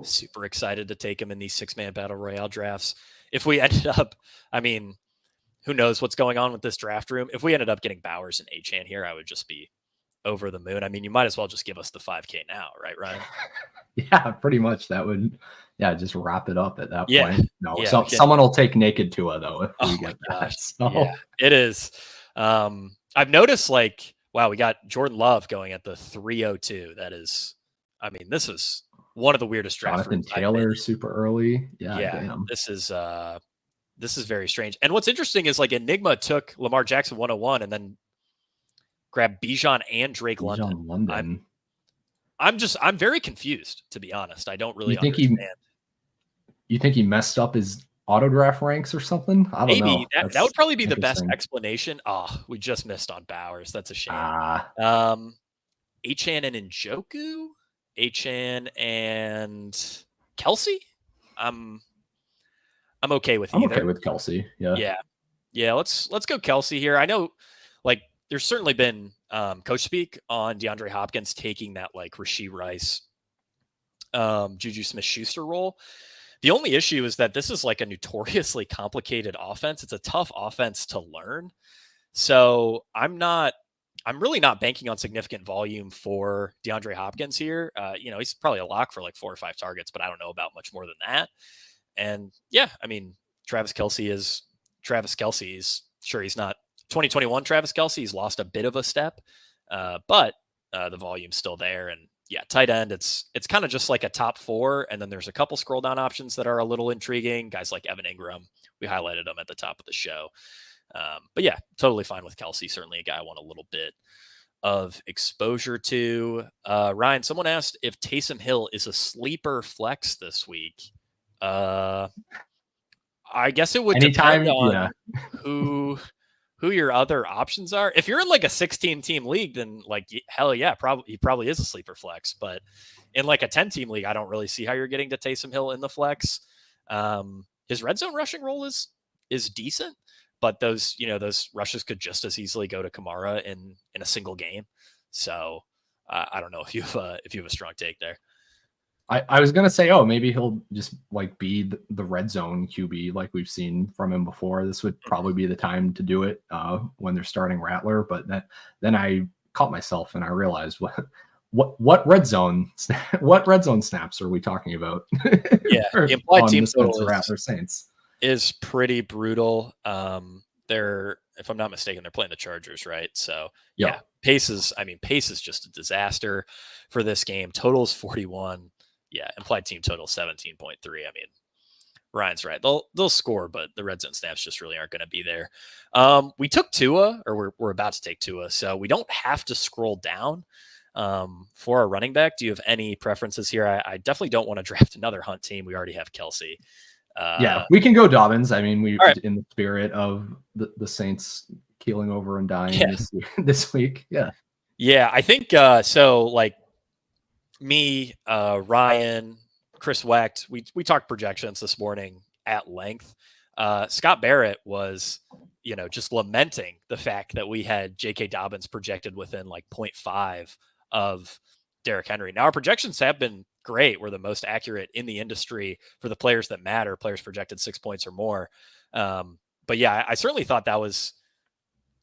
S3: super excited to take him in these 6-man battle royale drafts. If we ended up, I mean, who knows what's going on with this draft room? If we ended up getting Bowers and HN here, I would just be over the moon. I mean, you might as well just give us the 5K now, right, Ryan?
S4: Yeah, pretty much. That would, just wrap it up at that point. No, someone will take naked Tua though if we get that. So.
S3: Yeah, it is. I've noticed we got Jordan Love going at the 302. That is, I mean, this is one of the weirdest drafts.
S4: Jonathan Taylor super early.
S3: Damn. This is very strange. And what's interesting is Enigma took Lamar Jackson 101 and then grab Bijan and Drake London. I'm very confused, to be honest. I don't really understand.
S4: You think he messed up his auto draft ranks or something? I don't know.
S3: That would probably be the best explanation. We just missed on Bowers. That's a shame. Achan and Njoku, Achan and Kelsey. I'm okay with either.
S4: I'm okay with Kelsey.
S3: Yeah. Let's go Kelsey here. I know, there's certainly been coach speak on DeAndre Hopkins taking that Rashee Rice, Juju Smith-Schuster role. The only issue is that this is a notoriously complicated offense. It's a tough offense to learn. So I'm really not banking on significant volume for DeAndre Hopkins here. He's probably a lock for 4 or 5 targets, but I don't know about much more than that. And I mean, Travis Kelce is Travis Kelce. He's not 2021 Travis Kelce. He's lost a bit of a step, but the volume's still there. And tight end, it's kind of just like a top 4. And then there's a couple scroll down options that are a little intriguing. Guys like Evan Ingram, we highlighted them at the top of the show. But totally fine with Kelce. Certainly a guy I want a little bit of exposure to. Ryan, someone asked if Taysom Hill is a sleeper flex this week. I guess it would depend on who your other options are. If you're in a 16-team league, then hell yeah, he probably is a sleeper flex. But in a 10-team league, I don't really see how you're getting to Taysom Hill in the flex. His red zone rushing role is decent, but those rushes could just as easily go to Kamara in a single game. So I don't know if you have a strong take there.
S4: I was gonna say, maybe he'll just like be the red zone QB like we've seen from him before. This would probably be the time to do it when they're starting Rattler. But then I caught myself and I realized what red zone snaps are we talking about?
S3: Yeah, the implied team total
S4: Rattler Saints
S3: is pretty brutal. They're, if I'm not mistaken, they're playing the Chargers, right? So yeah, pace is just a disaster for this game. Total's 41. Yeah, implied team total 17.3. I mean, Ryan's right. They'll score, but the red zone snaps just really aren't going to be there. We took Tua, or we're about to take Tua, so we don't have to scroll down for our running back. Do you have any preferences here? I definitely don't want to draft another Hunt team. We already have Kelsey.
S4: Yeah, we can go Dobbins. I mean,
S3: right.
S4: In the spirit of the Saints keeling over and dying this week.
S3: Yeah, I think so. Like me, Ryan, Chris Wecht, we talked projections this morning at length. Scott Barrett was, just lamenting the fact that we had J.K. Dobbins projected within like 0.5 of Derrick Henry. Now our projections have been great. We're the most accurate in the industry for the players that matter, players projected 6 points or more. But yeah, I certainly thought that was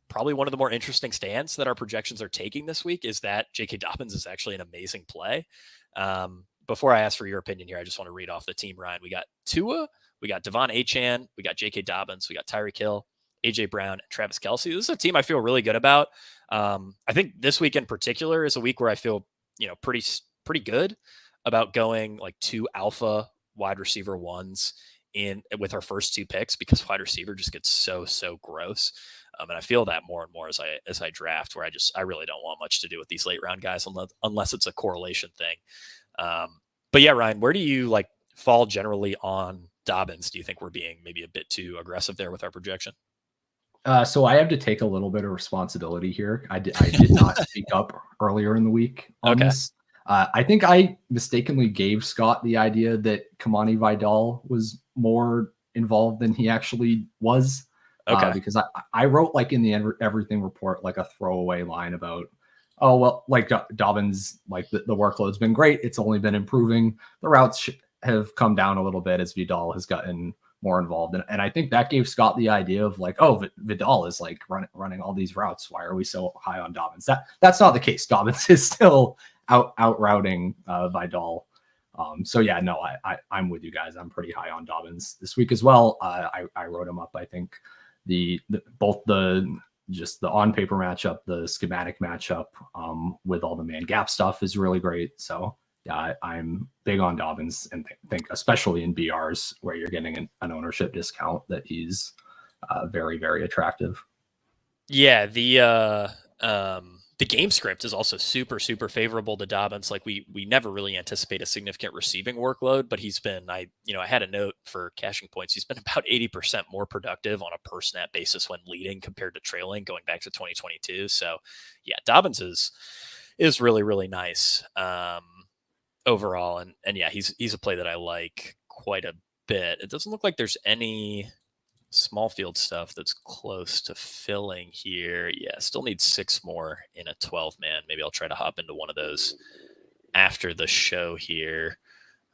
S3: probably one of the more interesting stands that our projections are taking this week, is that J.K. Dobbins is actually an amazing play. Before I ask for your opinion here, I just want to read off the team, Ryan. We got Tua, we got Devon Achane, we got J.K. Dobbins, we got Tyreek Hill, A.J. Brown, and Travis Kelce. This is a team I feel really good about. I think this week in particular is a week where I feel, pretty good about going like 2 alpha wide receiver ones in with our first 2 picks, because wide receiver just gets so gross. And I feel that more and more as I draft, where I really don't want much to do with these late round guys unless it's a correlation thing. But yeah, Ryan, where do you like fall generally on Dobbins? Do you think we're being maybe a bit too aggressive there with our projection?
S4: So I have to take a little bit of responsibility here. I did not speak up earlier in the week on this. I think I mistakenly gave Scott the idea that Kamani Vidal was more involved than he actually was. Because I wrote like in the everything report, like a throwaway line about, like Dobbins, like the workload's been great. It's only been improving. The routes have come down a little bit as Vidal has gotten more involved. And I think that gave Scott the idea of like, Vidal is like running all these routes. Why are we so high on Dobbins? That's not the case. Dobbins is still out routing Vidal. So yeah, no, I'm with you guys. I'm pretty high on Dobbins this week as well. I wrote him up. I think both the on paper matchup, the schematic matchup with all the man gap stuff is really great. So yeah, I'm big on Dobbins, and think especially in BRs where you're getting an ownership discount that he's very, very attractive.
S3: Yeah, the game script is also super favorable to Dobbins. Like we never really anticipate a significant receiving workload, but he's been, I had a note for cashing points. He's been about 80% more productive on a per snap basis when leading compared to trailing going back to 2022. So yeah, Dobbins is really, really nice overall. And yeah, he's a play that I like quite a bit. It doesn't look like there's any small field stuff that's close to filling here. Yeah, still need 6 more in a 12-man. Maybe I'll try to hop into one of those after the show here.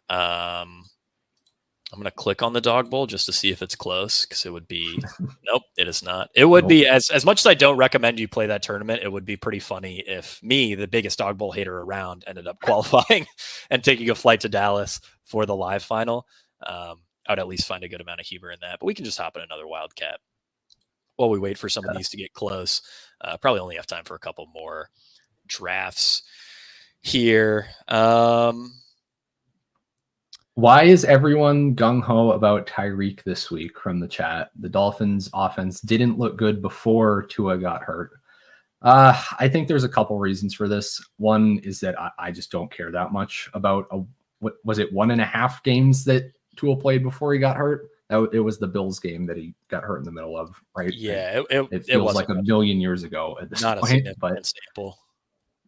S3: I'm going to click on the dog bowl just to see if it's close, because it would be nope, it is not. It would be, as much as I don't recommend you play that tournament, it would be pretty funny if me, the biggest dog bowl hater around, ended up qualifying and taking a flight to Dallas for the live final. I'd at least find a good amount of humor in that, but we can just hop in another wildcat while we wait for some of these to get close. Probably only have time for a couple more drafts here.
S4: Why is everyone gung-ho about Tyreek this week from the chat? The Dolphins offense didn't look good before Tua got hurt. I think there's a couple reasons for this. One is that I just don't care that much about what was it, 1.5 games that Tua played before he got hurt. It was the Bills game that he got hurt in the middle of, right?
S3: Yeah,
S4: it feels like a million years ago at this
S3: point. Not a significant sample.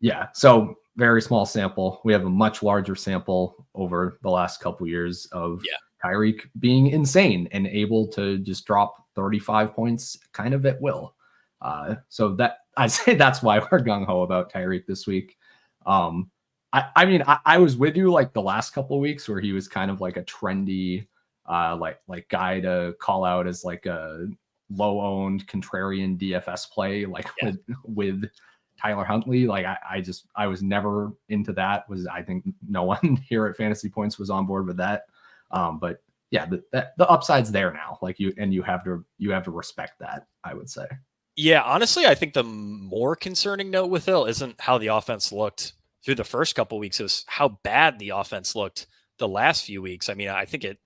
S4: Yeah, so very small sample. We have a much larger sample over the last couple years of Tyreek being insane and able to just drop 35 points kind of at will. So that I'd say that's why we're gung-ho about Tyreek this week. I mean, I was with you like the last couple of weeks where he was kind of like a trendy, like guy to call out as like a low owned contrarian DFS play, like with Tyler Huntley. Like I was never into that. I think no one here at Fantasy Points was on board with that. But yeah, the upside's there now. Like you have to respect that, I would say.
S3: Yeah, honestly, I think the more concerning note with Hill isn't how the offense looked through the first couple of weeks. It was how bad the offense looked the last few weeks. I mean, I think it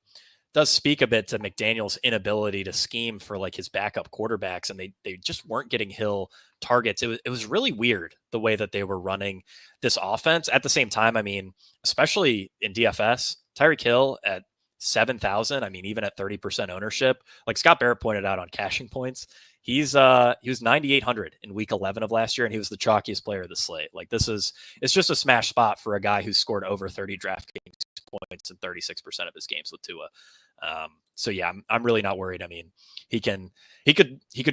S3: does speak a bit to McDaniel's inability to scheme for like his backup quarterbacks, and they just weren't getting Hill targets. It was really weird the way that they were running this offense. At the same time, I mean, especially in DFS, Tyreek Hill at 7,000. I mean, even at 30% ownership, like Scott Barrett pointed out on Cashing Points, he was 9,800 in week 11 of last year, and he was the chalkiest player of the slate. Like it's just a smash spot for a guy who scored over 30 DraftKings points in 36% of his games with Tua. So yeah, I'm really not worried. I mean, he could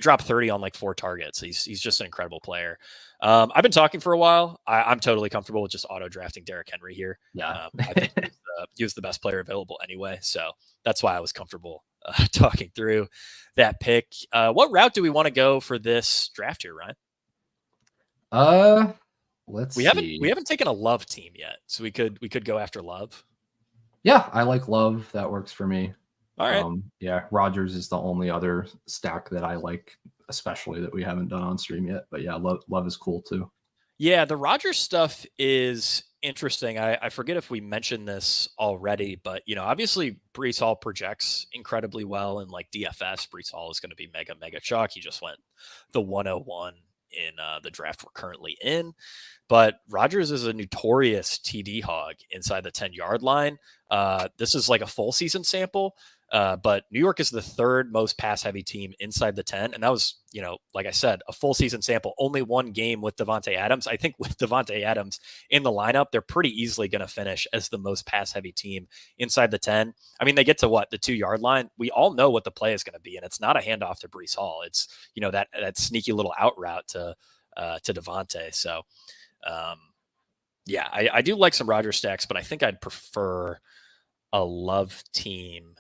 S3: drop 30 on like 4 targets. He's just an incredible player. I've been talking for a while. I'm totally comfortable with just auto drafting Derrick Henry here.
S4: Yeah,
S3: I think he was the best player available anyway, so that's why I was comfortable talking through that pick. What route do we want to go for this draft here, Ryan?
S4: Let's
S3: see. We haven't taken a Love team yet, so we could go after Love.
S4: Yeah, I like Love. That works for me.
S3: All right.
S4: Yeah, Rodgers is the only other stack that I like, especially that we haven't done on stream yet. But yeah, Love is cool too.
S3: Yeah, the Rodgers stuff is interesting. I forget if we mentioned this already, but obviously Breece Hall projects incredibly well in like DFS. Breece Hall is going to be mega chalk. He just went the 101 in the draft we're currently in. But Rodgers is a notorious TD hog inside the 10-yard line. This is like a full season sample. But New York is the 3rd most pass heavy team inside the 10. And that was, like I said, a full season sample, only one game with Devontae Adams. I think with Devontae Adams in the lineup, they're pretty easily going to finish as the most pass heavy team inside the 10. I mean, they get to the 2-yard line. We all know what the play is going to be, and it's not a handoff to Breece Hall. It's, that sneaky little out route to Devontae. So, yeah, I do like some Rodgers stacks, but I think I'd prefer a Love team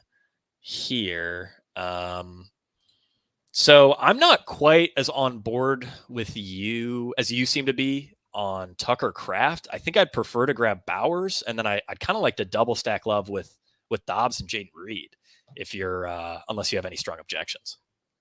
S3: here. So I'm not quite as on board with you as you seem to be on Tucker Kraft. I think I'd prefer to grab Bowers, and then I'd kind of like to double stack Love with Dobbs and Jaden Reed if you're unless you have any strong objections.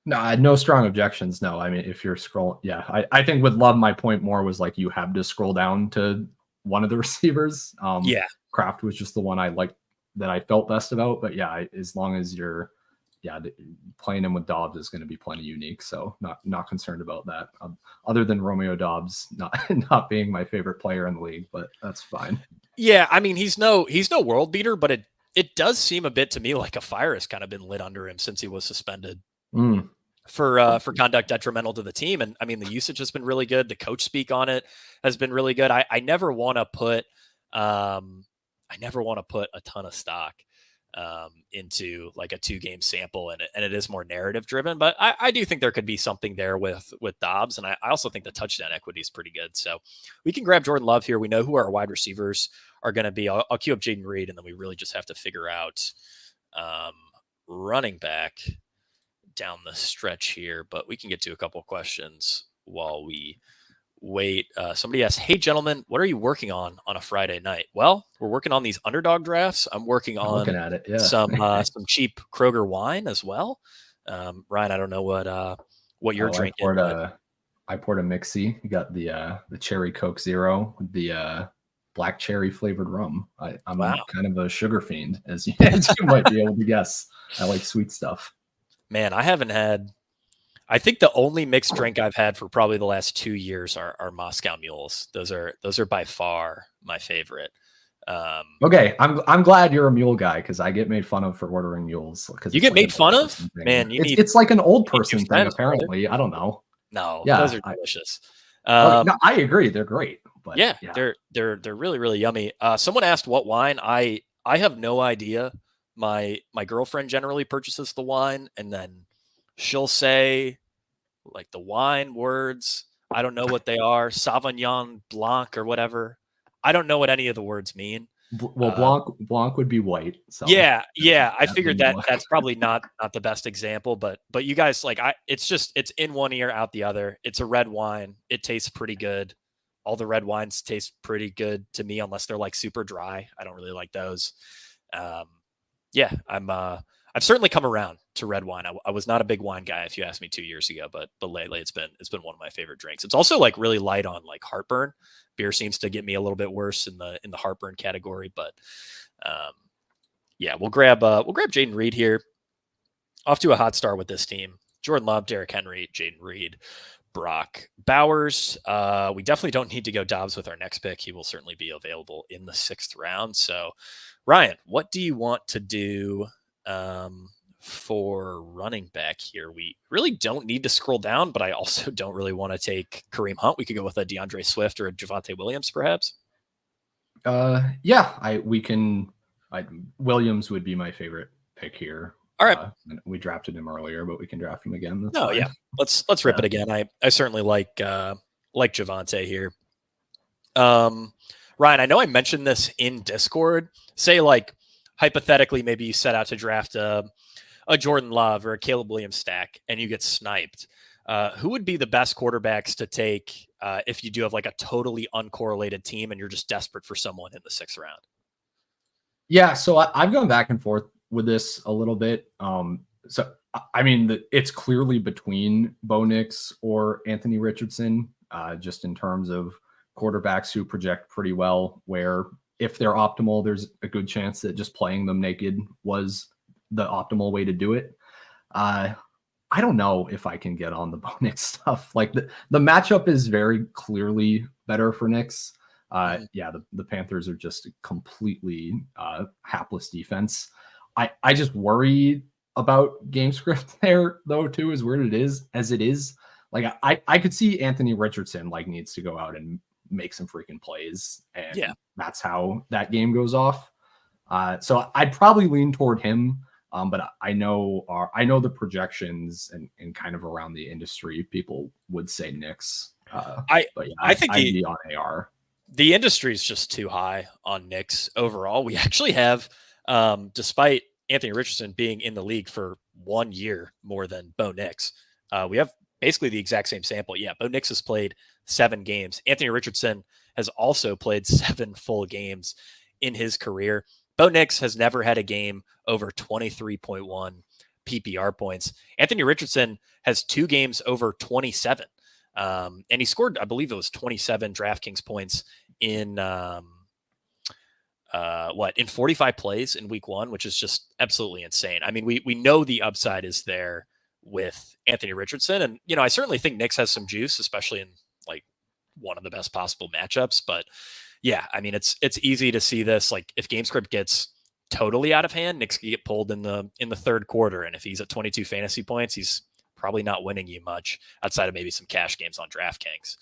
S4: No strong objections. No, I mean, if you're scrolling, yeah, I think with Love, my point more was like you have to scroll down to one of the receivers.
S3: Yeah,
S4: Kraft was just the one I liked that I felt best about. But yeah, as long as you're, playing him with Dobbs is going to be plenty unique. So not concerned about that. Other than Romeo Dobbs not being my favorite player in the league, but that's fine.
S3: Yeah, I mean, he's no world beater, but it does seem a bit to me like a fire has kind of been lit under him since he was suspended. For conduct detrimental to the team. And I mean, the usage has been really good. The coach speak on it has been really good. I never want to put a ton of stock into like a 2-game sample, and it is more narrative driven, but I do think there could be something there with Dobbs. And I also think the touchdown equity is pretty good. So we can grab Jordan Love here. We know who our wide receivers are going to be. I'll queue up Jaden Reed, and then we really just have to figure out running back down the stretch here, but we can get to a couple of questions while we wait. Somebody asked, "Hey gentlemen, what are you working on a Friday night?" Well, we're working on these underdog drafts. I'm working on
S4: looking at it, yeah.
S3: some cheap Kroger wine as well. Ryan, I don't know what you're drinking.
S4: I poured a mixie. You got the cherry Coke Zero with the black cherry flavored rum. I'm kind of a sugar fiend, as you might be able to guess. I like sweet stuff.
S3: Man, I think the only mixed drink I've had for probably the last 2 years are Moscow Mules. Those are by far my favorite.
S4: Okay, I'm glad you're a mule guy, because I get made fun of for ordering mules.
S3: You get made fun of? Man,
S4: it's like an old person thing, apparently. I don't know.
S3: No, those are delicious.
S4: No, I agree, they're great. But
S3: yeah, they're really, really yummy. Someone asked what wine. I have no idea. My girlfriend generally purchases the wine, and then she'll say like the wine words. I don't know what they are. Sauvignon Blanc or whatever. I don't know what any of the words mean.
S4: Well, Blanc would be white. So
S3: yeah. I figured
S4: that
S3: that's probably not the best example, but you guys, like, it's in one ear out the other. It's a red wine. It tastes pretty good. All the red wines taste pretty good to me, unless they're like super dry. I don't really like those. Yeah, I've certainly come around to red wine. I was not a big wine guy, if you asked me 2 years ago, but lately it's been one of my favorite drinks. It's also like really light on like heartburn. Beer seems to get me a little bit worse in the heartburn category, but yeah, we'll grab Jaden Reed here. Off to a hot start with this team. Jordan Love, Derrick Henry, Jaden Reed, Brock Bowers. We definitely don't need to go Dobbs with our next pick. He will certainly be available in the 6th round. So, Ryan, what do you want to do for running back here? We really don't need to scroll down, but I also don't really want to take Kareem Hunt. We could go with a DeAndre Swift or a Javonte Williams, perhaps.
S4: Yeah, Williams would be my favorite pick here.
S3: All right.
S4: We drafted him earlier, but we can draft him again. That's
S3: no,
S4: fine.
S3: Yeah. Let's rip it again. I certainly like Javonte here. Ryan, I know I mentioned this in Discord. Say, like, hypothetically, maybe you set out to draft a Jordan Love or a Caleb Williams stack and you get sniped. Who would be the best quarterbacks to take if you do have like a totally uncorrelated team and you're just desperate for someone in the 6th round?
S4: Yeah, so I've gone back and forth with this a little bit. So I mean, it's clearly between Bo Nix or Anthony Richardson, just in terms of quarterbacks who project pretty well, where if they're optimal, there's a good chance that just playing them naked was the optimal way to do it. I don't know if I can get on the Bo Nix stuff. Like the matchup is very clearly better for Nix. Yeah, the Panthers are just a completely hapless defense. I just worry about game script there, though, too, as weird as it is. Like I could see Anthony Richardson like needs to go out and make some freaking plays, and that's how that game goes off. So I'd probably lean toward him. But I know the projections and kind of around the industry, people would say Nix. I think I'd be on AR.
S3: The industry is just too high on Nix overall. We actually have, despite Anthony Richardson being in the league for 1 year more than Bo Nix, we have basically the exact same sample. Yeah, Bo Nix has played 7 games. Anthony Richardson has also played 7 full games in his career. Bo Nix has never had a game over 23.1 PPR points. Anthony Richardson has 2 games over 27. And he scored, I believe it was 27 DraftKings points in 45 plays in week 1, which is just absolutely insane. I mean, we know the upside is there with Anthony Richardson. And, I certainly think Nix has some juice, especially in like one of the best possible matchups. But yeah, I mean, it's easy to see this. Like, if game script gets totally out of hand, Nix can get pulled in the 3rd quarter. And if he's at 22 fantasy points, he's probably not winning you much outside of maybe some cash games on DraftKings.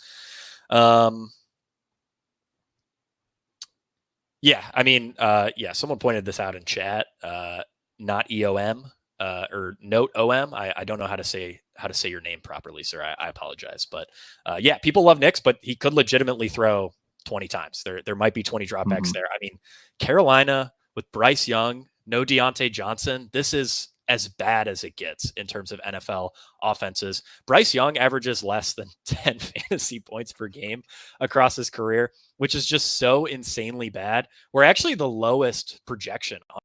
S3: Yeah, I mean, someone pointed this out in chat. Not EOM or note OM. I don't know how to say your name properly, sir. I apologize. But yeah, people love Nix, but he could legitimately throw 20 times. There might be 20 dropbacks there. I mean, Carolina with Bryce Young, no Deontay Johnson. This is as bad as it gets in terms of NFL offenses. Bryce Young averages less than 10 fantasy points per game across his career, which is just so insanely bad. We're actually the lowest projection on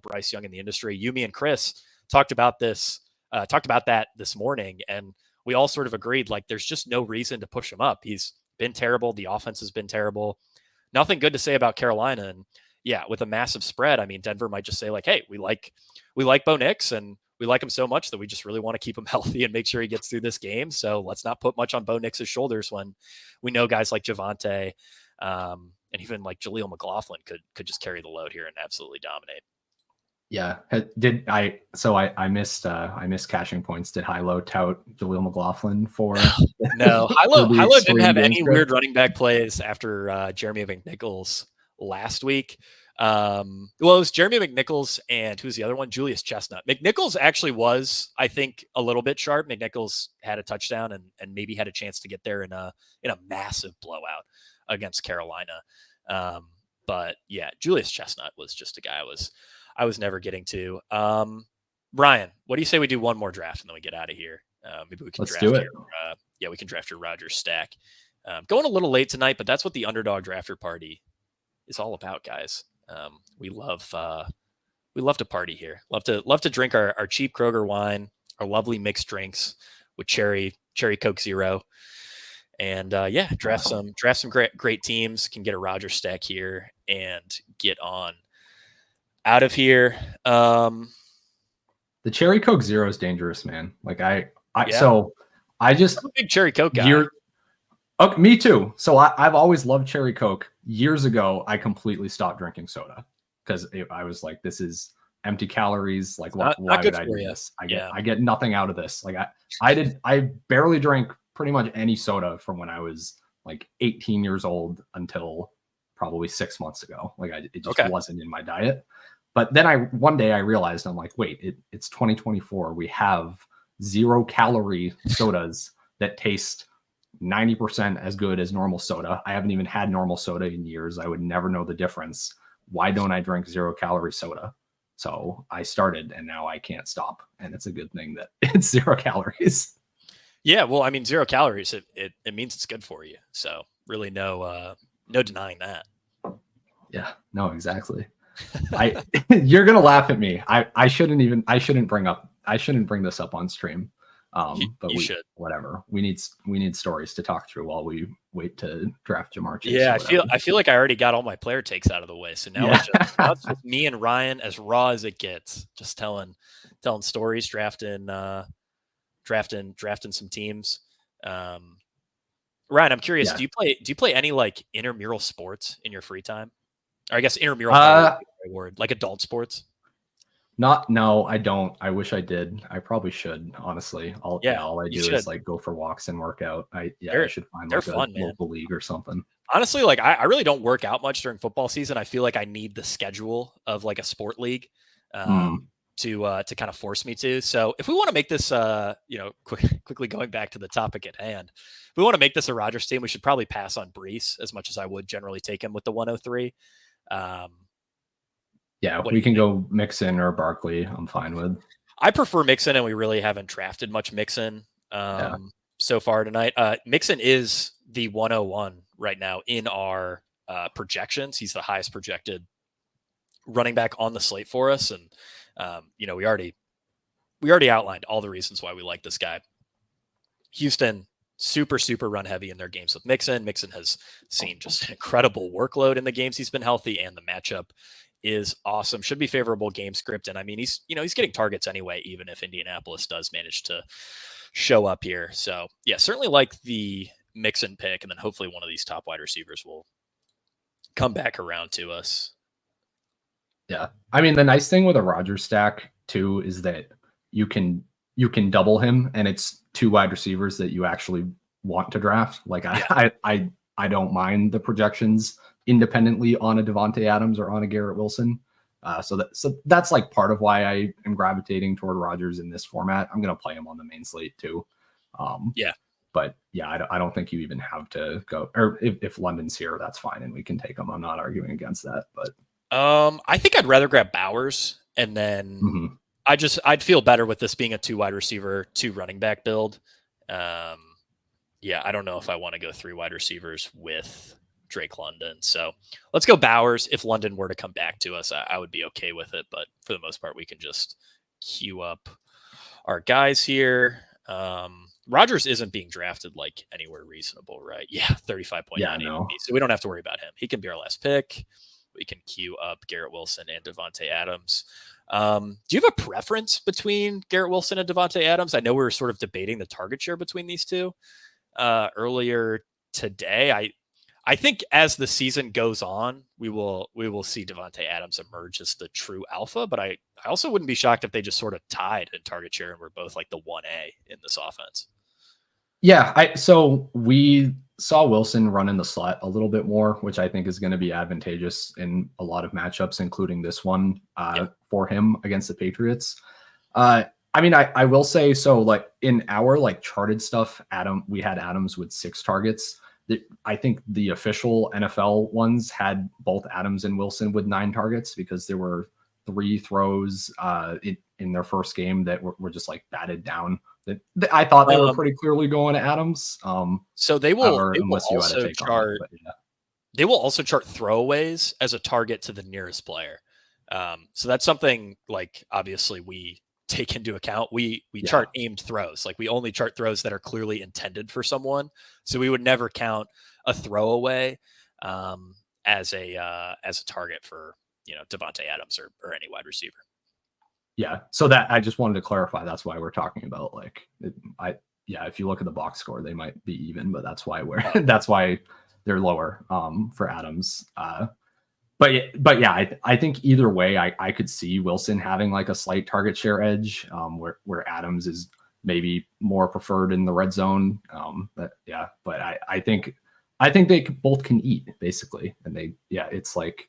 S3: Bryce Young in the industry. You, me, and Chris talked about that this morning, and we all sort of agreed, like, there's just no reason to push him up. He's been terrible. The offense has been terrible. Nothing good to say about Carolina. And yeah, with a massive spread, I mean, Denver might just say like, hey, we like Bo Nix and we like him so much that we just really want to keep him healthy and make sure he gets through this game. So let's not put much on Bo Nix's shoulders when we know guys like Javonte and even like Jaleel McLaughlin could just carry the load here and absolutely dominate.
S4: Yeah. I missed caching points. Did Hilo tout Jaleel McLaughlin for
S3: no, Hilo didn't have any weird running back plays after Jeremy McNichols last week. Well, it was Jeremy McNichols and who's the other one? Julius Chestnut. McNichols actually was, I think, a little bit sharp. McNichols had a touchdown and maybe had a chance to get there in a massive blowout against Carolina. But yeah, Julius Chestnut was just a guy I was never getting to. Ryan, what do you say we do one more draft and then we get out of here? Maybe we can
S4: Let's do it.
S3: We can draft your Rodgers stack. Going a little late tonight, but that's what the Underdog Drafter Party is all about, guys. We love to party here. Love to drink our cheap Kroger wine, our lovely mixed drinks with cherry Coke Zero, and draft some great teams. Can get a Rodgers stack here and get on out of here.
S4: The cherry Coke Zero is dangerous, man. Like
S3: I'm a big cherry Coke guy.
S4: Me too. So I've always loved cherry Coke. Years ago, I completely stopped drinking soda because I was like, this is empty calories. Like, why would I do this? I get nothing out of this. Like I barely drank pretty much any soda from when I was like 18 years old until probably 6 months ago. Like it just wasn't in my diet. But then one day I realized, I'm like, wait, it's 2024. We have 0 calorie sodas that taste 90% as good as normal soda. I haven't even had normal soda in years. I would never know the difference. Why don't I drink 0 calorie soda? So I started and now I can't stop. And it's a good thing that it's 0 calories.
S3: Yeah. Well, I mean, 0 calories, it means it's good for you. So really no denying that.
S4: Yeah, no, exactly. You're going to laugh at me. I shouldn't bring this up on stream. But we should. Whatever. We need stories to talk through while we wait to draft Jamar Chase.
S3: Yeah, I feel like I already got all my player takes out of the way. So now it's just me and Ryan as raw as it gets, just telling stories, drafting some teams. Ryan, I'm curious, do you play any like intramural sports in your free time? Or I guess intramural word, like adult sports?
S4: No, I don't. I wish I did. I probably should, honestly. All I do is like go for walks and work out. I should find like a local league or something.
S3: Honestly, like I really don't work out much during football season. I feel like I need the schedule of like a sport league to kind of force me to. So if we want to make this quickly going back to the topic at hand, if we want to make this a Rodgers team, we should probably pass on Brees as much as I would generally take him with the 103.
S4: Yeah, we can go Mixon or Barkley. I'm fine with.
S3: I prefer Mixon, and we really haven't drafted much Mixon so far tonight. Mixon is the 101 right now in our projections. He's the highest projected running back on the slate for us, and we already outlined all the reasons why we like this guy. Houston, super run heavy in their games with Mixon. Mixon has seen just an incredible workload in the games he's been healthy, and the matchup is awesome. Should be favorable game script. And I mean, he's getting targets anyway, even if Indianapolis does manage to show up here. So yeah, certainly like the Mixon pick. And then hopefully one of these top wide receivers will come back around to us.
S4: Yeah. I mean, the nice thing with a Rodgers stack too, is that you can double him and it's 2 wide receivers that you actually want to draft. Like I don't mind the projections independently on a Devontae Adams or on a Garrett Wilson. So that's like part of why I am gravitating toward Rodgers in this format. I'm going to play him on the main slate too. But yeah, I don't think you even have to go, or if London's here, that's fine. And we can take him. I'm not arguing against that, but
S3: I think I'd rather grab Bowers and then I'd feel better with this being a 2 wide receiver, 2 running back build. I don't know if I want to go 3 wide receivers with Drake London. So let's go Bowers. If London were to come back to us, I would be okay with it. But for the most part, we can just queue up our guys here. Rodgers isn't being drafted like anywhere reasonable, right? Yeah, 35.9 ADP. So we don't have to worry about him. He can be our last pick. We can queue up Garrett Wilson and Devontae Adams. Do you have a preference between Garrett Wilson and Devontae Adams? I know we were sort of debating the target share between these two earlier today. I think as the season goes on, we will see Devontae Adams emerge as the true alpha, but I also wouldn't be shocked if they just sort of tied in target share and we're both like the 1A in this offense.
S4: Yeah, so we saw Wilson run in the slot a little bit more, which I think is going to be advantageous in a lot of matchups, including this one for him against the Patriots. I mean, I will say, so like in our like charted stuff, we had Adams with 6 targets. I think the official NFL ones had both Adams and Wilson with 9 targets because there were 3 throws in their first game that were just like batted down. That I thought they were pretty clearly going to Adams.
S3: So they will,
S4: unless you had a take on it, but yeah.
S3: They will also chart throwaways as a target to the nearest player. So that's something like obviously we take into account. We chart aimed throws. Like we only chart throws that are clearly intended for someone. So we would never count a throwaway as a target for Davante Adams or any wide receiver.
S4: Yeah. So that I just wanted to clarify. That's why we're talking about if you look at the box score, they might be even, but that's why that's why they're lower for Adams. But yeah, I think either way, I could see Wilson having like a slight target share edge where Adams is maybe more preferred in the red zone. But I think they both can eat basically. And it's like,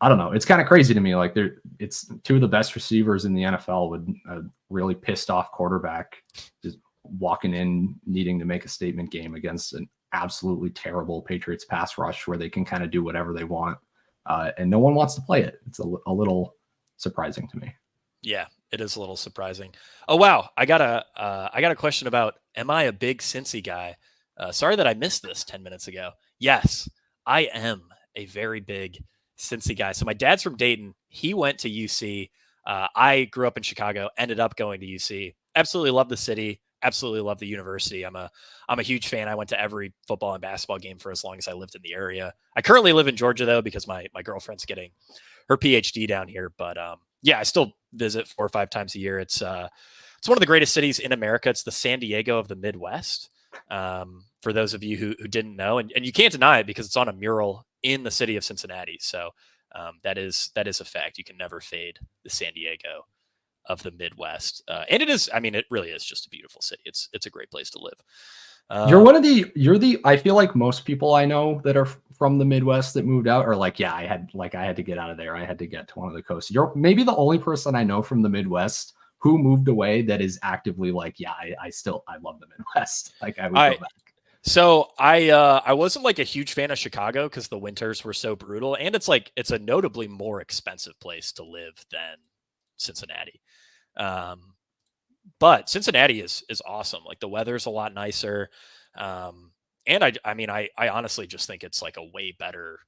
S4: I don't know. It's kind of crazy to me. Like it's 2 of the best receivers in the NFL with a really pissed off quarterback just walking in, needing to make a statement game against an absolutely terrible Patriots pass rush where they can kind of do whatever they want. And no one wants to play it. It's a little surprising to me.
S3: Yeah, it is a little surprising. Oh, wow. I got a question about, am I a big Cincy guy? Sorry that I missed this 10 minutes ago. Yes, I am a very big Cincy guy. So my dad's from Dayton. He went to UC. I grew up in Chicago, ended up going to UC. Absolutely love the city. Absolutely love the university. I'm a huge fan. I went to every football and basketball game for as long as I lived in the area. I currently live in Georgia though, because my girlfriend's getting her PhD down here. But I still visit 4 or 5 times a year. It's one of the greatest cities in America. It's the San Diego of the Midwest. For those of you who didn't know, and you can't deny it because it's on a mural in the city of Cincinnati. So that is a fact. You can never fade the San Diego of the Midwest. And it really is just a beautiful city. It's a great place to live. I feel like most people I know that are from the Midwest that moved out are like, yeah, I had to get out of there. I had to get to one of the coasts. You're maybe the only person I know from the Midwest who moved away that is actively like, yeah, I love the Midwest. Like I would go back. So I wasn't like a huge fan of Chicago because the winters were so brutal, and it's a notably more expensive place to live than Cincinnati. But Cincinnati is awesome. Like the weather's a lot nicer. And I honestly just think it's like a way better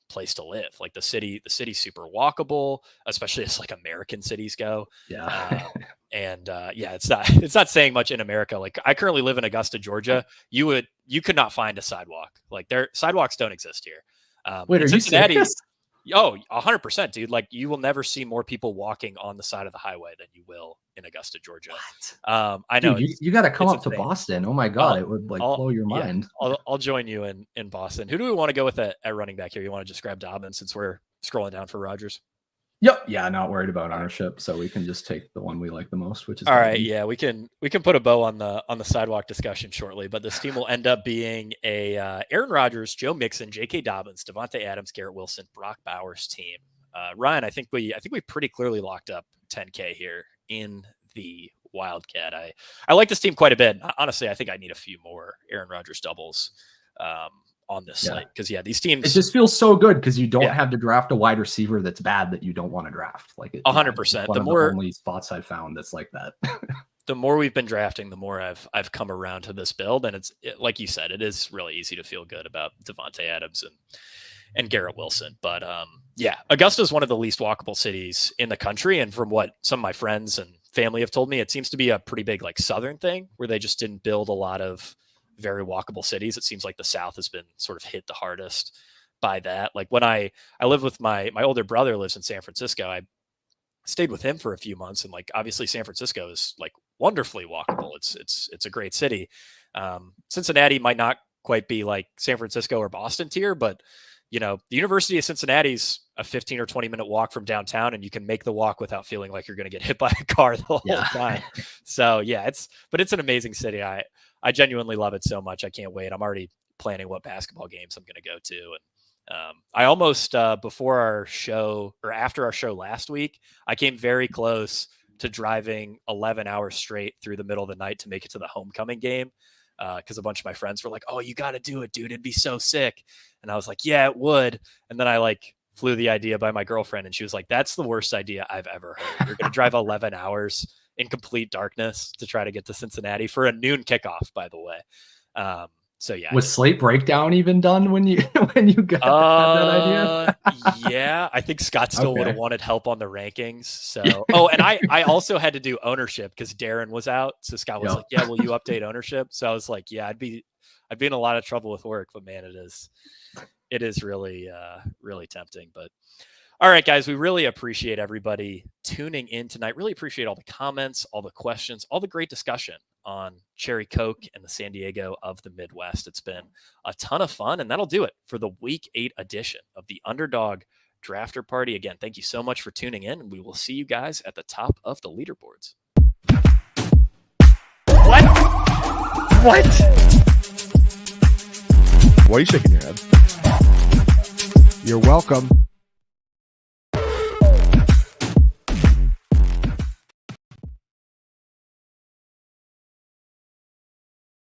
S3: place to live. Like the city's super walkable, especially as like American cities go.
S4: Yeah.
S3: It's not saying much in America. Like I currently live in Augusta, Georgia. You could not find a sidewalk. Like sidewalks don't exist here.
S4: Wait, are
S3: Cincinnati,
S4: you serious?
S3: Oh, 100%, dude. Like you will never see more people walking on the side of the highway than you will in Augusta, Georgia.
S4: What?
S3: I know.
S4: Dude, you got to come up to Boston. Oh my God. It would blow your mind.
S3: I'll join you in Boston. Who do we want to go with at running back here? You want to just grab Dobbins since we're scrolling down for Rodgers?
S4: Yep. Yeah. Not worried about ownership. So we can just take the one we like the most, which is
S3: all right. Yeah. We can put a bow on the sidewalk discussion shortly, but this team will end up being a Aaron Rodgers, Joe Mixon, J.K. Dobbins, Davante Adams, Garrett Wilson, Brock Bowers team. Ryan, I think we pretty clearly locked up 10K here in the Wildcat. I like this team quite a bit. Honestly, I think I need a few more Aaron Rodgers doubles on this slate because these teams.
S4: It just feels so good because you don't have to draft a wide receiver that's bad that you don't want to draft. Like
S3: 100%.
S4: The only spots I've found that's like that.
S3: The more we've been drafting, the more I've come around to this build, and like you said, it is really easy to feel good about Davante Adams and Garrett Wilson. But Augusta is one of the least walkable cities in the country. And from what some of my friends and family have told me, it seems to be a pretty big like Southern thing where they just didn't build a lot of very walkable cities. It seems like the South has been sort of hit the hardest by that. Like when I live with my older brother lives in San Francisco, I stayed with him for a few months. And like, obviously San Francisco is like wonderfully walkable. It's a great city. Cincinnati might not quite be like San Francisco or Boston tier, but the University of Cincinnati's a 15 or 20 minute walk from downtown, and you can make the walk without feeling like you're going to get hit by a car the whole time. So it's an amazing city. I genuinely love it so much. I can't wait. I'm already planning what basketball games I'm going to go to. And I almost, before our show or after our show last week, I came very close to driving 11 hours straight through the middle of the night to make it to the homecoming game because a bunch of my friends were like, "Oh, you got to do it, dude. It'd be so sick." And I was like, "Yeah, it would." And then I like flew the idea by my girlfriend, and she was like, "That's the worst idea I've ever heard. You're going to drive 11 hours in complete darkness to try to get to Cincinnati for a noon kickoff, by the way." So yeah.
S4: Was Slate Breakdown even done when you when you got that
S3: idea? Yeah, I think Scott still would have wanted help on the rankings. So and I also had to do ownership because Darren was out. So Scott was like, "Yeah, will you update ownership?" So I was like, "Yeah, I'd be in a lot of trouble with work, but man, it is really really tempting." But all right, guys, we really appreciate everybody tuning in tonight. Really appreciate all the comments, all the questions, all the great discussion on Cherry Coke and the San Diego of the Midwest. It's been a ton of fun, and that'll do it for the Week 8 edition of the Underdog Drafter Party. Again, thank you so much for tuning in, and we will see you guys at the top of the leaderboards.
S2: What? Why are you shaking your head? You're welcome.